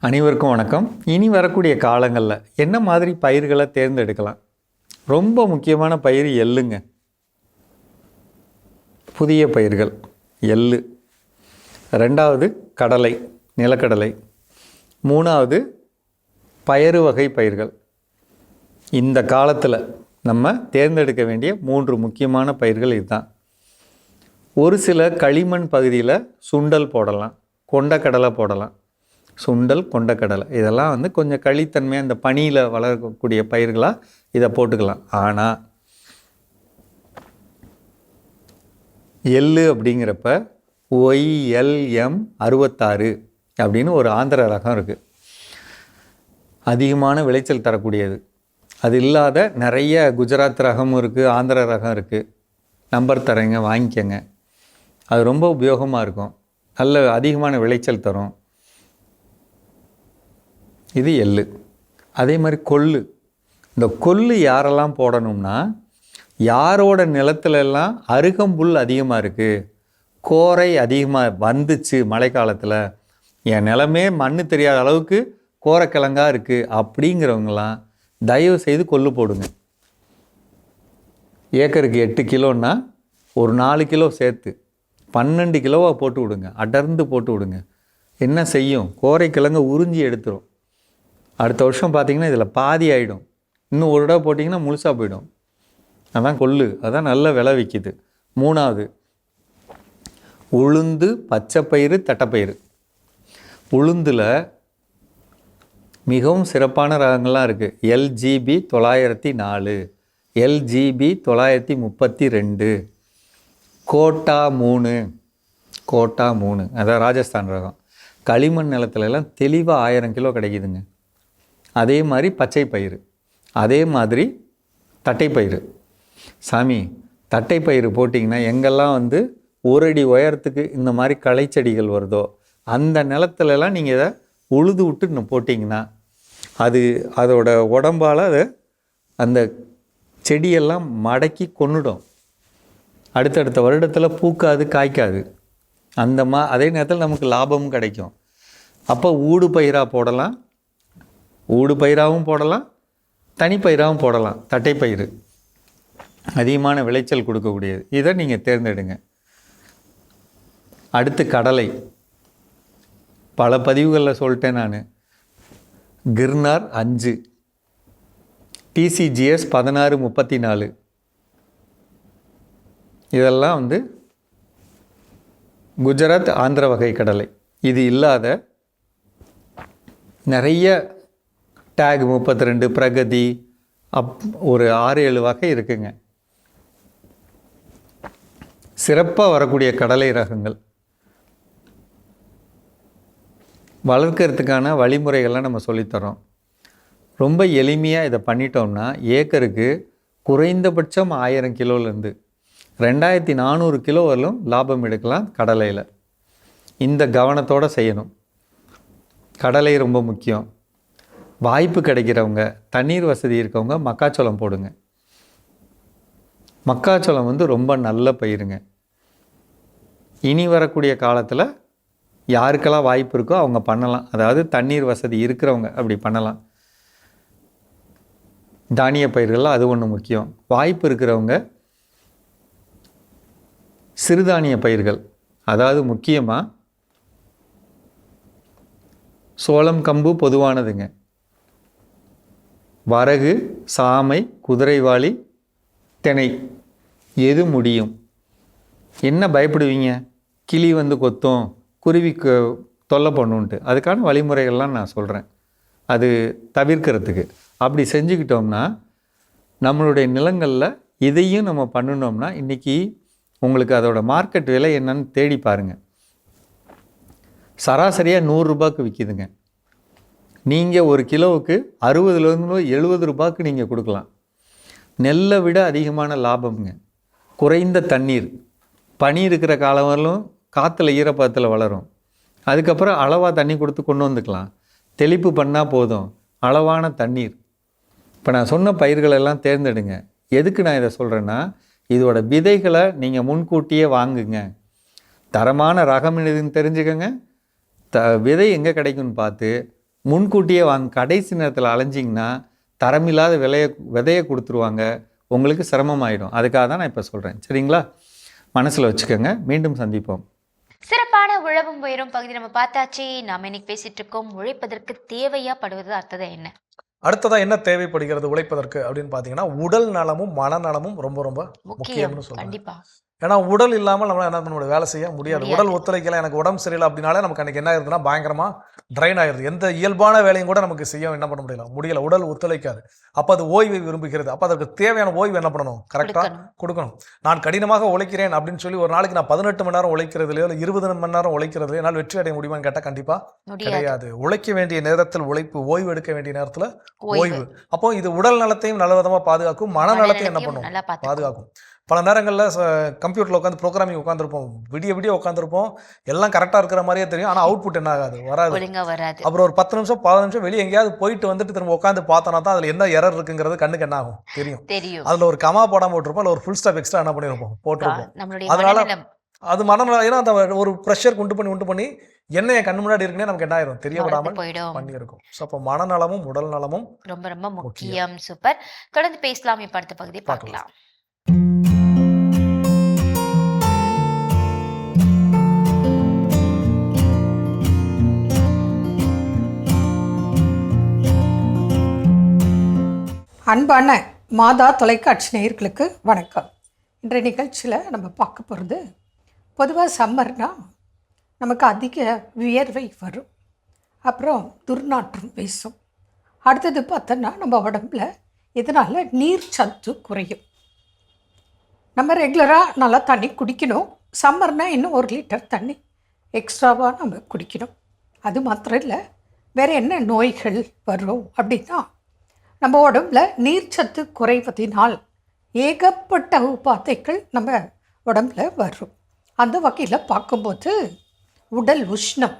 அனைவருக்கும் வணக்கம். இனி வரக்கூடிய காலங்களில் என்ன மாதிரி பயிர்களை தேர்ந்தெடுக்கலாம்? ரொம்ப முக்கியமான பயிர் எள்ளுங்க. புதிய பயிர்கள் எள்ளு. ரெண்டாவது கடலை, நிலக்கடலை. மூணாவது பயறு வகை பயிர்கள். இந்த காலத்தில் நம்ம தேர்ந்தெடுக்க வேண்டிய 3 முக்கியமான பயிர்கள் இதுதான். ஒரு சில களிமண் பகுதியில் சுண்டல் போடலாம், கொண்டக்கடலை போடலாம். சுண்டல், கொண்டக்கடலை இதெல்லாம் கொஞ்சம் களித்தன்மையாக இந்த பனியில் வளரக்கூடிய பயிர்களாக இதை போட்டுக்கலாம். ஆனால் எள்ளு அப்படிங்கிறப்ப OILM 66 அப்படின்னு ஒரு ஆந்திர ரகம் இருக்குது. அதிகமான விளைச்சல் தரக்கூடியது. அது இல்லாத நிறைய குஜராத் ரகமும் இருக்குது, ஆந்திர ரகம் இருக்குது. நம்பர் தரேங்க, வாங்கிக்கங்க. அது ரொம்ப உபயோகமாக இருக்கும், நல்ல அதிகமான விளைச்சல் தரும். இது எள்ளு. அதே மாதிரி கொள்ளு. இந்த கொள்ளு யாரெல்லாம் போடணும்னா, யாரோட நிலத்துலலாம் அருகம்புல் அதிகமாக இருக்குது, கோரை அதிகமாக வந்துச்சு மழை காலத்தில், என் நிலமே மண் தெரியாத அளவுக்கு கோரைக்கிழங்காக இருக்குது அப்படிங்கிறவங்களாம் தயவு செய்து கொள்ளு போடுங்க. ஏக்கருக்கு 8 கிலோன்னா ஒரு 4 கிலோ சேர்த்து 12 கிலோவாக போட்டு விடுங்க. அடர்ந்து போட்டு விடுங்க. என்ன செய்யும், கோரைக்கிழங்கு உறிஞ்சி எடுத்துரும். அடுத்த வருஷம் பார்த்திங்கன்னா இதில் பாதி ஆகிடும். இன்னும் ஒரு தடவை போட்டிங்கன்னா முழுசாக போயிடும். அதான் கொள்ளு. அதான் நல்ல விலை விற்கிது. மூணாவது உளுந்து, பச்சைப்பயிறு, தட்டைப்பயிறு. உளுந்தில் மிகவும் சிறப்பான ரகங்கள்லாம் இருக்குது. LGB 904, LGB 932, கோட்டா 3, கோட்டா 3, அதான் ராஜஸ்தான் ரகம். களிமண் நிலத்துலலாம் தெளிவாக 1000 கிலோ கிடைக்குதுங்க. அதே மாதிரி பச்சை பயிறு, அதே மாதிரி தட்டைப்பயிறு. சாமி, தட்டைப்பயிறு போட்டிங்கன்னா எங்கெல்லாம் வந்து 1 அடி உயரத்துக்கு இந்த மாதிரி களைச்செடிகள் வருதோ அந்த நிலத்துலலாம் நீங்கள் இதை உழுது விட்டு போட்டிங்கன்னா அது அதோட உடம்பால் அதை அந்த செடியெல்லாம் மடக்கி கொன்னுடும். அடுத்தடுத்த வருடத்தில் பூக்காது, காய்க்காது. அதே நேரத்தில் நமக்கு லாபமும் கிடைக்கும். அப்போ ஊடு பயிராக போடலாம், ஊடு பயிராகவும் போடலாம், தனிப்பயிராகவும் போடலாம். தட்டைப்பயிறு அதிகமான விளைச்சல் கொடுக்கக்கூடியது, இதை நீங்கள் தேர்ந்தெடுங்க. அடுத்து கடலை. பல பதிவுகளில் சொல்லிட்டேன் நான். கிர்னார் 5, TCGS 1634, இதெல்லாம் வந்து குஜராத் ஆந்திர வகை கடலை. இது இல்லாத நிறைய டேக் 32, பிரகதி, ஒரு 6-7 வகை இருக்குங்க. சிறப்பாக வரக்கூடிய கடலை ரகங்கள். வளர்க்கறதுக்கான வழிமுறைகள்லாம் நம்ம சொல்லித்தரோம். ரொம்ப எளிமையாக இதை பண்ணிட்டோம்னா ஏக்கருக்கு குறைந்தபட்சம் 1000 கிலோலேருந்து 2400 கிலோ வரலும் லாபம் எடுக்கலாம் கடலையில். இந்த கவனத்தோடு செய்யணும். கடலை ரொம்ப முக்கியம். வாய்ப்பு கிடைக்கிறவங்க, தண்ணீர் வசதி இருக்கவங்க மக்காச்சோளம் போடுங்க. மக்காச்சோளம் வந்து ரொம்ப நல்ல பயிருங்க. இனி வரக்கூடிய காலத்தில் யாருக்கெல்லாம் வாய்ப்பு இருக்கோ அவங்க பண்ணலாம். அதாவது தண்ணீர் வசதி இருக்கிறவங்க அப்படி பண்ணலாம். தானிய பயிர்கள்லாம் அது ஒன்று முக்கியம். வாய்ப்பு இருக்கிறவங்க சிறுதானிய பயிர்கள், அதாவது முக்கியமாக சோளம், கம்பு பொதுவானதுங்க. வரகு, சாமை, குதிரைவாளி, திணை, எது முடியும்? என்ன பயப்படுவீங்க? கிளி வந்து கொத்தும், குருவிக்கு தொல்லை பண்ணுன்ட்டு. அதுக்கான வழிமுறைகள்லாம் நான் சொல்கிறேன், அது தவிர்க்கிறதுக்கு. அப்படி செஞ்சுக்கிட்டோம்னா நம்மளுடைய நிலங்களில் இதையும் நம்ம பண்ணினோம்னா இன்றைக்கி உங்களுக்கு அதோட மார்க்கெட் விலை என்னன்னு தேடி பாருங்கள். சராசரியாக 100 ரூபாய்க்கு விற்கிதுங்க. நீங்கள் ஒரு கிலோவுக்கு 60 70 ரூபாய்க்கு நீங்கள் கொடுக்கலாம். நெல்லை விட அதிகமான லாபம்ங்க. குறைந்த தண்ணீர், பனி இருக்கிற காலம் வரலும் காற்றுல ஈரப்பதத்தில் வளரும். அதுக்கப்புறம் அளவாக தண்ணி கொடுத்து கொண்டு வந்துக்கலாம். தெளிப்பு பண்ணால் போதும். அளவான தண்ணீர். இப்போ நான் சொன்ன பயிர்களெல்லாம் தேர்ந்தெடுங்க. எதுக்கு நான் இதை சொல்கிறேன்னா, இதோட விதைகளை நீங்கள் முன்கூட்டியே வாங்குங்க. தரமான ரகம் எதுன்னு தெரிஞ்சுக்கங்க. விதை எங்கே கிடைக்கும்னு பார்த்து முன்கூட்டியே வாங்க. கடைசி நேரத்தில் அலைஞ்சிங்கன்னா தரமில்லாத விதையை கொடுத்துருவாங்க, உங்களுக்கு சிரமமாயிடும். அதுக்காக தான் நான் இப்போ சொல்கிறேன். சரிங்களா? மனசில் வச்சுக்கோங்க. மீண்டும் சந்திப்போம். சிறப்பான உழவும் உயரும் பகுதி நம்ம பார்த்தாச்சு. நாம இன்னைக்கு பேசிட்டு இருக்கோம், உழைப்பதற்கு தேவையா படுவது அர்த்தம் என்ன? அடுத்ததான் என்ன தேவைப்படுகிறது உழைப்பதற்கு அப்படின்னு பார்த்தீங்கன்னா, உடல் நலமும் மனநலமும் ரொம்ப ரொம்ப முக்கியம்னு சொல்லுவாங்க. கண்டிப்பா. ஏன்னா உடல் இல்லாமல் நம்மளால் என்ன பண்ண முடியாது, வேலை செய்ய முடியாது. உடல் ஒத்துழைக்கல, எனக்கு உடம்பு சரியில்லை அப்படின்னாலே நமக்கு அன்றைக்கி என்ன ஆயிருதுன்னா பயங்கரமாக ட்ரைன் ஆயிடுது. எந்த இயல்பான வேலையும் கூட நமக்கு செய்ய என்ன பண்ண முடியல, உடல் ஒத்துழைக்காது. அப்போ அது ஓய்வை விரும்புகிறது. அப்போ அதற்கு தேவையான ஓய்வு என்ன பண்ணணும், கரெக்டாக கொடுக்கணும். நான் கடினமாக உழைக்கிறேன் அப்படின்னு சொல்லி ஒரு நாளைக்கு நான் 18 மணி நேரம் உழைக்கிறதுலையோ இல்லை 20 மணி நேரம் உழைக்கிறதுலையோ என்னால் வெற்றி அடைய முடியுமான்னு கேட்டால் கண்டிப்பாக கிடையாது. உழைக்க வேண்டிய நேரத்தில் உழைப்பு, ஓய்வு எடுக்க வேண்டிய நேரத்தில் ஓய்வு. அப்போ இது உடல் நலத்தையும் நல்ல விதமாக பாதுகாக்கும், மனநலத்தையும் என்ன பண்ணும், பாதுகாக்கும். பல நேரங்களில் கம்ப்யூட்டரில் உட்காந்து ப்ரோக்ராமிங் உட்காந்துருப்போம், விடிய உட்காந்துருப்போம், எல்லாம் கரெக்டாக இருக்கிற மாதிரியே தெரியும். ஆனால் அவுட்புட் என்ன ஆகாது, வராது. அப்புறம் ஒரு 10 நிமிஷம் 15 நிமிஷம் வெளியே எங்கேயாவது போயிட்டு வந்துட்டு திரும்ப உட்காந்து பார்த்தோன்னா தான் அதில் என்ன எரர் இருக்குங்கிறது கண்ணுக்கு என்ன ஆகும் தெரியும். அதில் ஒரு கமா போடாமல் போட்டிருப்போம், இல்லை ஒரு ஃபுல் ஸ்டாப் எக்ஸ்ட்ரா என்ன பண்ணியிருப்போம், போட்டிருப்போம். அதனால அது மனநலம். ஏன்னா அந்த ஒரு ப்ரெஷர் உண்டு பண்ணி என்ன என் கண்ணு முன்னாடி இருக்குன்னே நமக்கு என்ன ஆயிரும், தெரியப்படாமல் பண்ணியிருக்கும். ஸோ அப்போ மனநலமும் உடல் நலமும் ரொம்ப ரொம்ப முக்கியம். சூப்பர். தொடர்ந்து பேசலாம். இப்போ அடுத்த பகுதி பார்க்கலாம். அன்பான மாதா தொலைக்காட்சி நேயர்களுக்கு வணக்கம். இன்றைய நிகழ்ச்சியில் நம்ம பார்க்க போகிறது, பொதுவாக சம்மர்னால் நமக்கு அதிக வியர்வை வரும், அப்புறம் துர்நாற்றம் வீசும். அடுத்தது பார்த்தோன்னா நம்ம உடம்புல இதனால் நீர் சத்து குறையும். நம்ம ரெகுலராக நல்லா தண்ணி குடிக்கணும், சம்மர்னால் இன்னும் 1 லிட்டர் தண்ணி எக்ஸ்ட்ராவாக நம்ம குடிக்கணும். அது மாத்திரம் இல்லை, வேறு என்ன நோய்கள் வரும் அப்படின்னா, நம்ம உடம்புல நீர்ச்சத்து குறைவதினால் ஏகப்பட்ட உபாதைகள் நம்ம உடம்புல வரும். அந்த வகையில் பார்க்கும்போது உடல் உஷ்ணம்,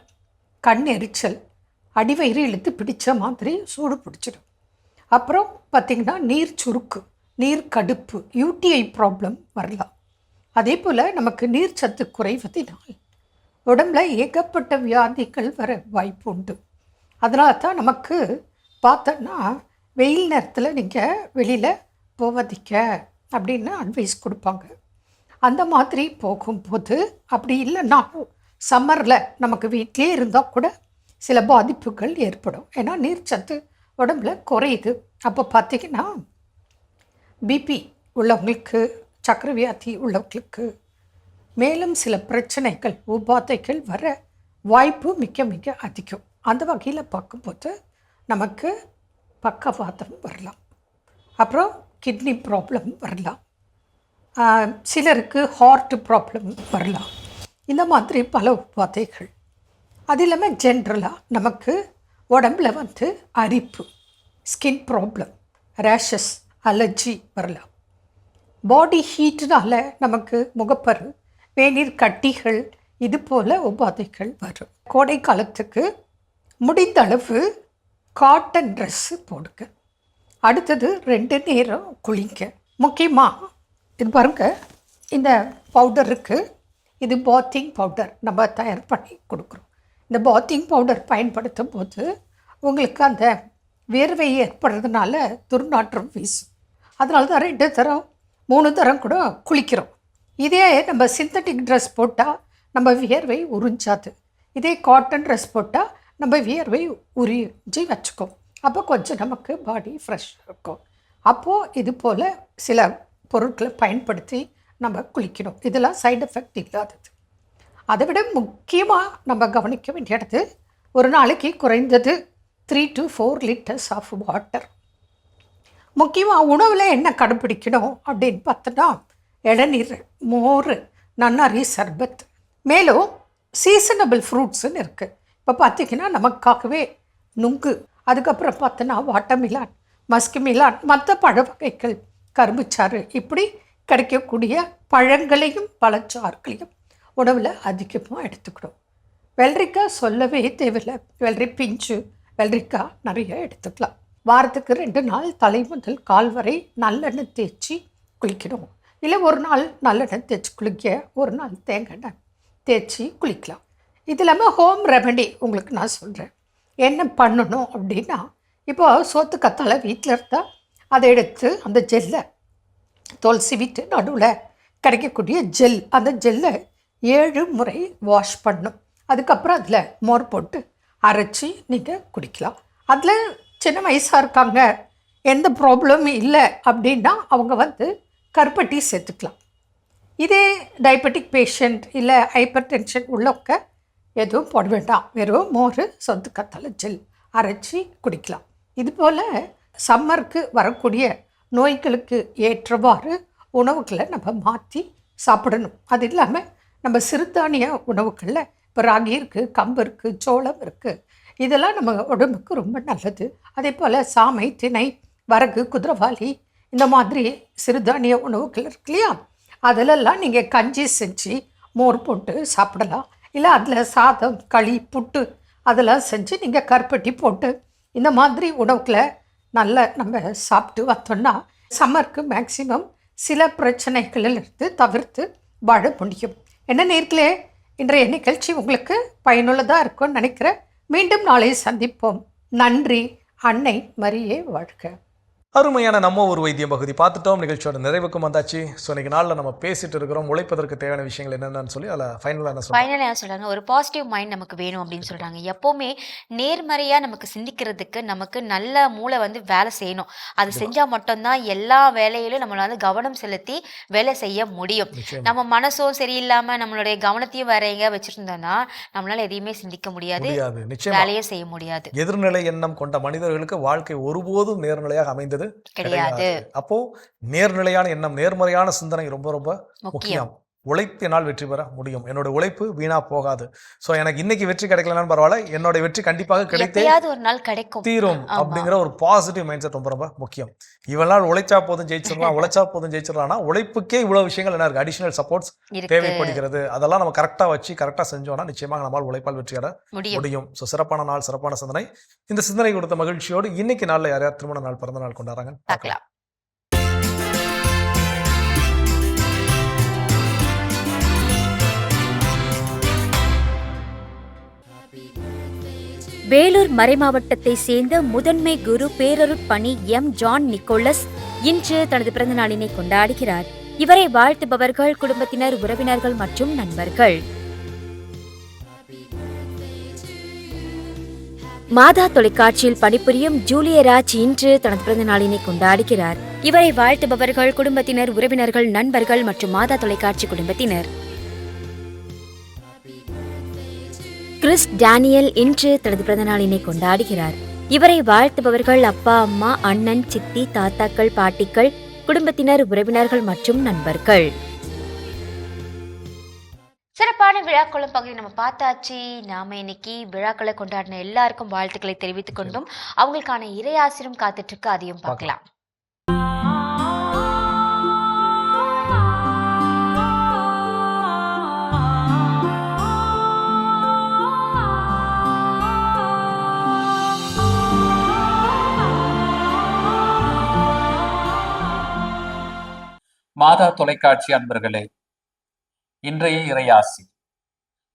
கண் எரிச்சல், அடிவயிறு இழுத்து பிடிச்ச மாதிரி சூடு பிடிச்சிடும். அப்புறம் பார்த்திங்கன்னா நீர் சுருக்கு, நீர் கடுப்பு, யூடிஐ ப்ராப்ளம் வரலாம். அதே போல் நமக்கு நீர்ச்சத்து குறைவதினால் உடம்புல ஏகப்பட்ட வியாதிகள் வர வாய்ப்பு உண்டு. அதனால தான் நமக்கு பார்த்தோன்னா வெயில் நேரத்தில் நீங்கள் வெளியில் போவதிக்க அப்படின்னு அட்வைஸ் கொடுப்பாங்க. அந்த மாதிரி போகும்போது அப்படி இல்லைன்னா சம்மரில் நமக்கு வீட்டிலே இருந்தால் கூட சில பாதிப்புகள் ஏற்படும். ஏன்னா நீர்ச்சத்து உடம்புல குறையுது. அப்போ பார்த்திங்கன்னா பிபி உள்ளவங்களுக்கு, சக்கரை வியாதி உள்ளவங்களுக்கு மேலும் சில பிரச்சனைகள், உபாதைகள் வர வாய்ப்பு மிக மிக அதிகம். அந்த வகையில் பார்க்கும்போது நமக்கு பக்கவாதம் வரலாம், அப்புறம் கிட்னி ப்ராப்ளம் வரலாம், சிலருக்கு ஹார்ட் ப்ராப்ளம் வரலாம். இந்த மாதிரி பல உபாதைகள். அது இல்லாமல் ஜென்ரலாக நமக்கு உடம்புல அரிப்பு, ஸ்கின் ப்ராப்ளம், ரேஷஸ், அலர்ஜி வரலாம். பாடி ஹீட்னால நமக்கு முகப்பரு, வேநீர் கட்டிகள், இது போல் உபாதைகள் வரும். கோடை காலத்துக்கு முடிந்த அளவு காட்டன் ட்ரெஸ்ஸு போடுங்க. அடுத்தது 2 நேரம் குளிங்க. முக்கியமாக இது பாருங்க, இந்த பவுடர் இருக்குது, இது பாத்திங் பவுடர் நம்ம தயார் பண்ணி கொடுக்குறோம். இந்த பாத்திங் பவுடர் பயன்படுத்தும் போது உங்களுக்கு அந்த வேர்வை ஏற்படுறதுனால துர்நாற்றம் வீசும். அதனால தான் 2 தரம் 3 தரம் கூட குளிக்கிறோம். இதே நம்ம சிந்தட்டிக் ட்ரெஸ் போட்டால் நம்ம வியர்வை உறிஞ்சாது. இதே காட்டன் ட்ரெஸ் போட்டால் நம்ம வியர்வை உறிஞ்சி வச்சுக்கோம். அப்போ கொஞ்சம் நமக்கு பாடி ஃப்ரெஷ் இருக்கும். அப்போது இது போல் சில பொருட்களை பயன்படுத்தி நம்ம குளிக்கணும். இதெல்லாம் சைடு எஃபெக்ட் இல்லாதது. அதை விட முக்கியமாக நம்ம கவனிக்க வேண்டியது, ஒரு நாளைக்கு குறைந்தது 3 to 4 லிட்டர்ஸ் ஆஃப் வாட்டர். முக்கியமாக உணவில் என்ன கடைப்பிடிக்கணும் அப்படின்னு பார்த்தோன்னா, இளநீர், மோர், நன்னாரி சர்பத், மேலும் சீசனபிள் ஃப்ரூட்ஸுன்னு இருக்குது. இப்போ பார்த்திங்கன்னா நமக்காகவே நுங்கு, அதுக்கப்புறம் பார்த்தோன்னா வாட்டர்மிலான், மஸ்குமிலான், மற்ற பழ வகைகள், கரும்புச்சாறு, இப்படி கிடைக்கக்கூடிய பழங்களையும் பழச்சாறுகளையும் உணவில் அதிகமாக எடுத்துக்கணும். வெள்ளரிக்காய் சொல்லவே தேவையில்லை. வெள்ளரி பிஞ்சு, வெள்ளரிக்காய் நிறைய எடுத்துக்கலாம். வாரத்துக்கு 2 நாள் தலை முதல் கால் வரை நல்லெண்ணெய் தேய்ச்சி குளிக்கணும். இல்லை ஒரு நாள் நல்லெண்ணெய் தேய்ச்சி குளிக்க, ஒரு நாள் தேங்காய் எண்ணெய் தேய்ச்சி குளிக்கலாம். இது இல்லாமல் ஹோம் ரெமெடி உங்களுக்கு நான் சொல்கிறேன். என்ன பண்ணணும் அப்படின்னா, இப்போது சோத்து கத்தாழை வீட்டில் இருந்தால் அதை எடுத்து அந்த ஜெல்லை தோல் சீவிட்டு நடுவில் கிடைக்கக்கூடிய ஜெல், அந்த ஜெல்லை 7 முறை வாஷ் பண்ணணும். அதுக்கப்புறம் அதில் மோர் போட்டு அரைச்சி நீங்கள் குடிக்கலாம். அதில் சின்ன வயசாக இருக்காங்க, எந்த ப்ராப்ளமும் இல்லை அப்படின்னா அவங்க கருப்பட்டி சேர்த்துக்கலாம். இதே டயபெட்டிக் பேஷண்ட் இல்லை ஹைப்பர் டென்ஷன் உள்ளவங்க எதுவும் போட வேண்டாம். வெறும் மோர், சொத்து கத்தாழை ஜெல் அரைச்சி குடிக்கலாம். இதுபோல் சம்மருக்கு வரக்கூடிய நோய்களுக்கு ஏற்றவாறு உணவுகளை நம்ம மாற்றி சாப்பிடணும். அது இல்லாமல் நம்ம சிறுதானிய உணவுகளில் இப்போ ராகி இருக்குது, கம்பு இருக்குது, சோளம் இருக்குது, இதெல்லாம் நம்ம உடம்புக்கு ரொம்ப நல்லது. அதே போல் சாமை, திணை, வரகு, குதிரைவாலி, இந்த மாதிரி சிறுதானிய உணவுகள் இருக்கு இல்லையா, அதிலெல்லாம் நீங்கள் கஞ்சி செஞ்சு மோர் போட்டு சாப்பிடலாம். இல்லை அதில் சாதம், களி, புட்டு அதெல்லாம் செஞ்சு நீங்கள் கருப்பட்டி போட்டு இந்த மாதிரி உணவுகளை நல்லா நம்ம சாப்பிட்டு வந்தோம்னா சம்மருக்கு மேக்சிமம் சில பிரச்சனைகளிலிருந்து தவிர்த்து வாழ முடியும். என்ன நேர்களே, இன்றைய நிகழ்ச்சி உங்களுக்கு பயனுள்ளதாக இருக்கும்னு நினைக்கிறேன். மீண்டும் நாளை சந்திப்போம். நன்றி. அன்னை மரியே வாழ்க. அருமையான நம்ம ஒரு வைத்தியம் பகுதி பார்த்துட்டோம். நிகழ்ச்சியோட நிறைவுக்கும் வந்தாச்சு. ஸோ இன்னைக்கு நாளில் நம்ம பேசிட்டு இருக்கிறோம் உழைப்பதற்கு தேவையான விஷயங்கள் என்னென்னு சொல்லி அதில் ஃபைனலாக என்ன சொல்கிறாங்க, ஒரு பாசிட்டிவ் மைண்ட் நமக்கு வேணும் அப்படின்னு சொல்கிறாங்க. எப்போவுமே நேர்மறையாக நமக்கு சிந்திக்கிறதுக்கு நமக்கு நல்ல மூளை வேலை செய்யணும். அது செஞ்சால் மட்டும்தான் எல்லா வேலையிலும் நம்மளால கவனம் செலுத்தி வேலை செய்ய முடியும். நம்ம மனசும் சரியில்லாமல் நம்மளுடைய கவனத்தையும் வேற எங்கேயா வச்சுருந்தோம்னா நம்மளால எதையுமே சிந்திக்க முடியாது, வேலையே செய்ய முடியாது. எதிர்நிலை எண்ணம் கொண்ட மனிதர்களுக்கு வாழ்க்கை ஒருபோதும் நேர்நிலையாக அமைந்தது கிடையாது. அப்போ நேர்நிலையான எண்ணம், நேர்மறையான சிந்தனை ரொம்ப ரொம்ப முக்கியம். உழைப்பினால் வெற்றி பெற முடியும். என்னோட உழைப்பு வீணா போகாது. ஸோ எனக்கு இன்னைக்கு வெற்றி கிடைக்கலனாலும் பரவாயில்ல, என்னோட வெற்றி கண்டிப்பாக கிடைத்தே ஒரு நாள் கிடைக்கும் தீரும் அப்படிங்கிற ஒரு பாசிட்டிவ் மைண்ட் செட் ரொம்ப ரொம்ப முக்கியம். இவள் நாள் உழைச்சா போதும் ஜெயிச்சிடலாம், உழைச்சா போதும் ஜெயிச்சிடலாம்னா உழைப்புக்கே இவ்வளவு விஷயங்கள் என்ன இருக்கு, அடிஷனல் சப்போர்ட்ஸ் தேவைப்படுகிறது. அதெல்லாம் நம்ம கரெக்டாக வச்சு கரெக்டாக செஞ்சோம்னா நிச்சயமாக நம்மால் உழைப்பால் வெற்றி அடைய முடியும். ஸோ சிறப்பான நாள், சிறப்பான சிந்தனை. இந்த சிந்தனை கொடுத்த மகிழ்ச்சியோடு இன்னைக்கு நாளில் யார் யார் திருமண நாள், பிறந்த நாள் கொண்டாடுறாங்க பார்க்கலாம். வேலூர் மறைமாவட்டத்தை சேர்ந்த முதன்மை குரு பேரருட்பணி எம். ஜான் நிக்கோலஸ் இன்று தனது பிறந்த நாளினை கொண்டாடுகிறார். இவரை வாழ்த்துபவர்கள் குடும்பத்தினர், உறவினர்கள் மற்றும் நண்பர்கள். மாதா தொலைக்காட்சியில் பணிபுரியும் ஜூலியராஜ் இன்று தனது பிறந்த நாளினை கொண்டாடுகிறார். இவரை வாழ்த்துபவர்கள் குடும்பத்தினர், உறவினர்கள், நண்பர்கள் மற்றும் மாதா தொலைக்காட்சி குடும்பத்தினர். கிறிஸ் டேனியல் இன்று தனது பிறந்த நாளினை கொண்டாடுகிறார். இவரை வாழ்த்துபவர்கள் அப்பா, அம்மா, அண்ணன், சித்தி, தாத்தாக்கள், பாட்டிகள், குடும்பத்தினர், உறவினர்கள் மற்றும் நண்பர்கள். சிறப்பான விழாக்களும் பகுதி நம்ம பார்த்தாச்சு. நாம இன்னைக்கு விழாக்களை கொண்டாடின எல்லாருக்கும் வாழ்த்துக்களை தெரிவித்துக் கொண்டும் அவங்களுக்கான இறையாசிரும் காத்துட்டு இருக்கு, அதையும் பார்க்கலாம். மாதா தொலைக்காட்சி அன்பர்களே, இன்றைய இறையாசி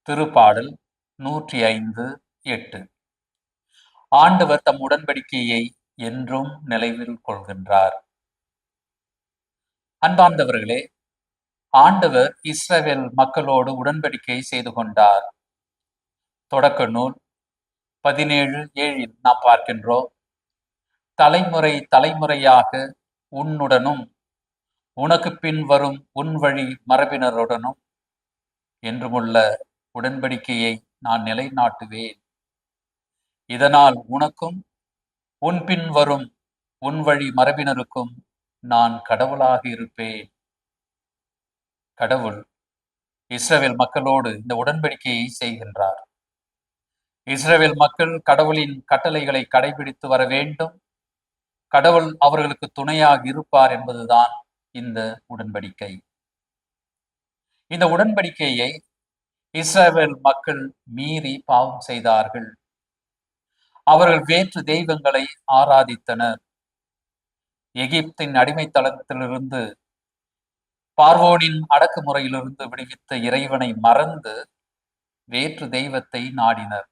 திருப்பாடல் 105:8. ஆண்டவர் தம் உடன்படிக்கையை என்றும் நினைவில் கொள்கின்றார். அன்பார்ந்தவர்களே, ஆண்டவர் இஸ்ரவேல் மக்களோடு உடன்படிக்கை செய்து கொண்டார். தொடக்க நூல் 17:7 நாம் பார்க்கின்றோம், தலைமுறை தலைமுறையாக உன்னுடனும் உனக்கு பின் வரும் உன் வழி மரபினருடனும் என்றுமுள்ள உடன்படிக்கையை நான் நிலைநாட்டுவேன். இதனால் உனக்கும் உன் பின் வரும் உன் வழி மரபினருக்கும் நான் கடவுளாக இருப்பேன். கடவுள் இஸ்ரவேல் மக்களோடு இந்த உடன்படிக்கையை செய்கின்றார். இஸ்ரவேல் மக்கள் கடவுளின் கட்டளைகளை கடைபிடித்து வர வேண்டும். கடவுள் அவர்களுக்கு துணையாக இருப்பார் என்பதுதான் இந்த உடன்படிக்கை. இந்த உடன்படிக்கையை இஸ்ரவேல் மக்கள் மீறி பாவம் செய்தார்கள். அவர்கள் வேற்று தெய்வங்களை ஆராதித்தனர். எகிப்தின் அடிமைத்தளத்திலிருந்து, பார்வோனின் அடக்குமுறையிலிருந்து விடுவித்த இறைவனை மறந்து வேற்று தெய்வத்தை நாடினர்.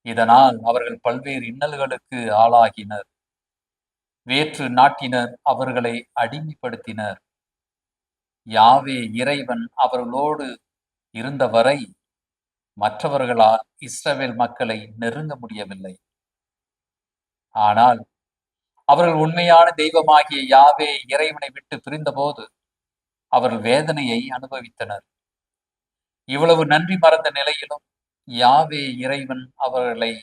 இதனால் அவர்கள் பல்வேறு இன்னல்களுக்கு ஆளாகினர். வேற்று நாட்டினர் அவர்களை அடிமைப்படுத்தினர். யாவே இறைவன் அவர்களோடு இருந்தவரை மற்றவர்களால் இஸ்ரவேல் மக்களை நெருங்க முடியவில்லை. ஆனால் அவர்கள் உண்மையான தெய்வமாகிய யாவே இறைவனை விட்டு பிரிந்தபோது அவர்கள் வேதனையை அனுபவித்தனர். இவ்வளவு நன்றி மறந்த நிலையிலும் யாவே இறைவன் அவர்களை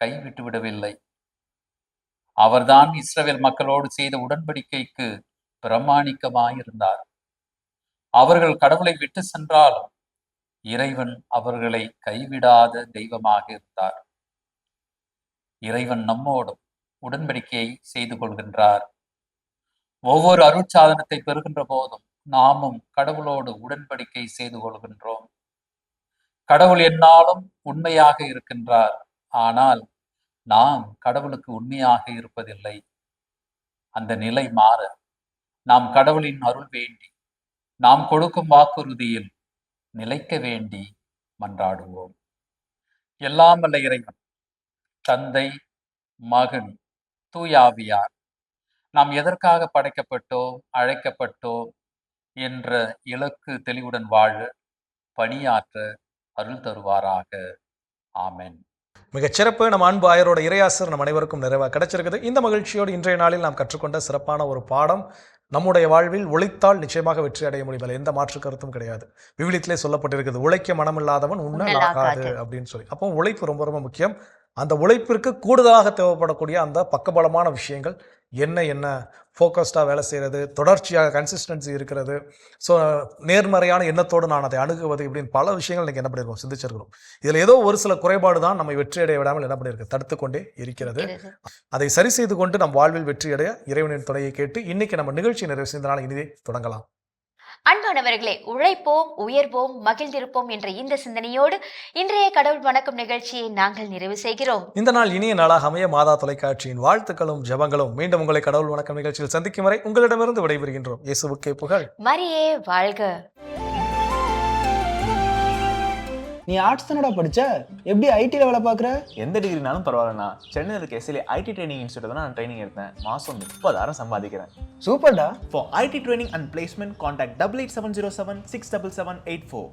கைவிட்டு விடவில்லை. அவர்தான் இஸ்ரவேல் மக்களோடு செய்த உடன்படிக்கைக்கு பிரமாணிக்கமாயிருந்தார். அவர்கள் கடவுளை விட்டு சென்றாலும் இறைவன் அவர்களை கைவிடாத தெய்வமாக இருந்தார். இறைவன் நம்மோடும் உடன்படிக்கையை செய்து கொள்கின்றார். ஒவ்வொரு அருட்சாதனத்தை பெறுகின்ற போதும் நாமும் கடவுளோடு உடன்படிக்கை செய்து கொள்கின்றோம். கடவுள் எந்நாளும் உண்மையாக இருக்கின்றார். ஆனால் நாம் கடவுளுக்கு உண்மையாக இருப்பதில்லை. அந்த நிலை மாற நாம் கடவுளின் அருள் வேண்டி, நாம் கொடுக்கும் வாக்குறுதியில் நிலைக்க வேண்டி மன்றாடுவோம். எல்லாம் வல்ல இறைவன், தந்தை, மகன், தூயாவியார் நாம் எதற்காக படைக்கப்பட்டோம், அழைக்கப்பட்டோம் என்ற இலக்கு தெளிவுடன் வாழ பணியாற்ற அருள் தருவாராக. ஆமென். மிகச்சிறப்பு. நம்ம அன்பு ஆயரோட இறையாசர் நம் அனைவருக்கும் நிறைவாக கிடைச்சிருக்குது. இந்த மகிழ்ச்சியோடு இன்றைய நாளில் நாம் கற்றுக்கொண்ட சிறப்பான ஒரு பாடம், நம்முடைய வாழ்வில் உழைத்தால் நிச்சயமாக வெற்றி அடைய முடியும், எந்த மாற்று கருத்தும் கிடையாது. விவிலியத்திலே சொல்லப்பட்டிருக்குது, உழைக்க மனமில்லாதவன் உண்ணலாகாது அப்படின்னு சொல்லி. அப்போ உழைப்பு ரொம்ப ரொம்ப முக்கியம். அந்த உழைப்பிற்கு கூடுதலாக தேவைப்படக்கூடிய அந்த பக்கபலமான விஷயங்கள் என்ன ஃபோக்கஸ்டாக வேலை செய்கிறது, தொடர்ச்சியாக கன்சிஸ்டன்சி இருக்கிறது, ஸோ நேர்மறையான எண்ணத்தோடு நான் அதை அணுகுவது, இப்படின்னு பல விஷயங்கள் இன்றைக்கி என்ன பண்ணியிருக்கோம், சிந்திச்சிருக்கிறோம். இதில் ஏதோ ஒரு சில குறைபாடு தான் நம்மை வெற்றியடைய விடாமல் என்ன பண்ணியிருக்கு, தடுத்து கொண்டே இருக்கிறது. அதை சரி செய்து கொண்டு நம் வாழ்வில் வெற்றியடைய இறைவனின் துணையை கேட்டு இன்னைக்கு நம்ம நிகழ்ச்சி நிறைவு செய்தனால் இனிதே தொடங்கலாம். அன்பானவர்களே, உழைப்போம், உயர்வோம், மகிழ்ந்திருப்போம் என்ற இந்த சிந்தனையோடு இன்றைய கடவுள் வணக்கம் நிகழ்ச்சியை நாங்கள் நிறைவு செய்கிறோம். இந்த நாள் இனிய நாளாக அமைய மாதா தொலைக்காட்சியின் வாழ்த்துக்களும் ஜெபங்களும். மீண்டும் உங்களை கடவுள் வணக்கம் நிகழ்ச்சியில் சந்திக்கும் வரை உங்களிடமிருந்து விடைபெறுகின்றோம். இயேசுவுக்கே புகழ். மரியே வாழ்க. நீ ஆர்ட்ஸ் தானடா படிச்ச, எப்படி ஐடியில் வேலை பார்க்குற? எந்த டிகிரினாலும் பரவாயில்லண்ணா. சென்னையில் இருக்க எஸ்எல்ஏ ஐடி ட்ரைனிங் இன்ஸ்டியூட் தான் நான் ட்ரைனிங் எடுத்தேன். மாதம் 30,000 சம்பாதிக்கிறேன். சூப்பர்டா. For IT training and placement, contact 8870767784.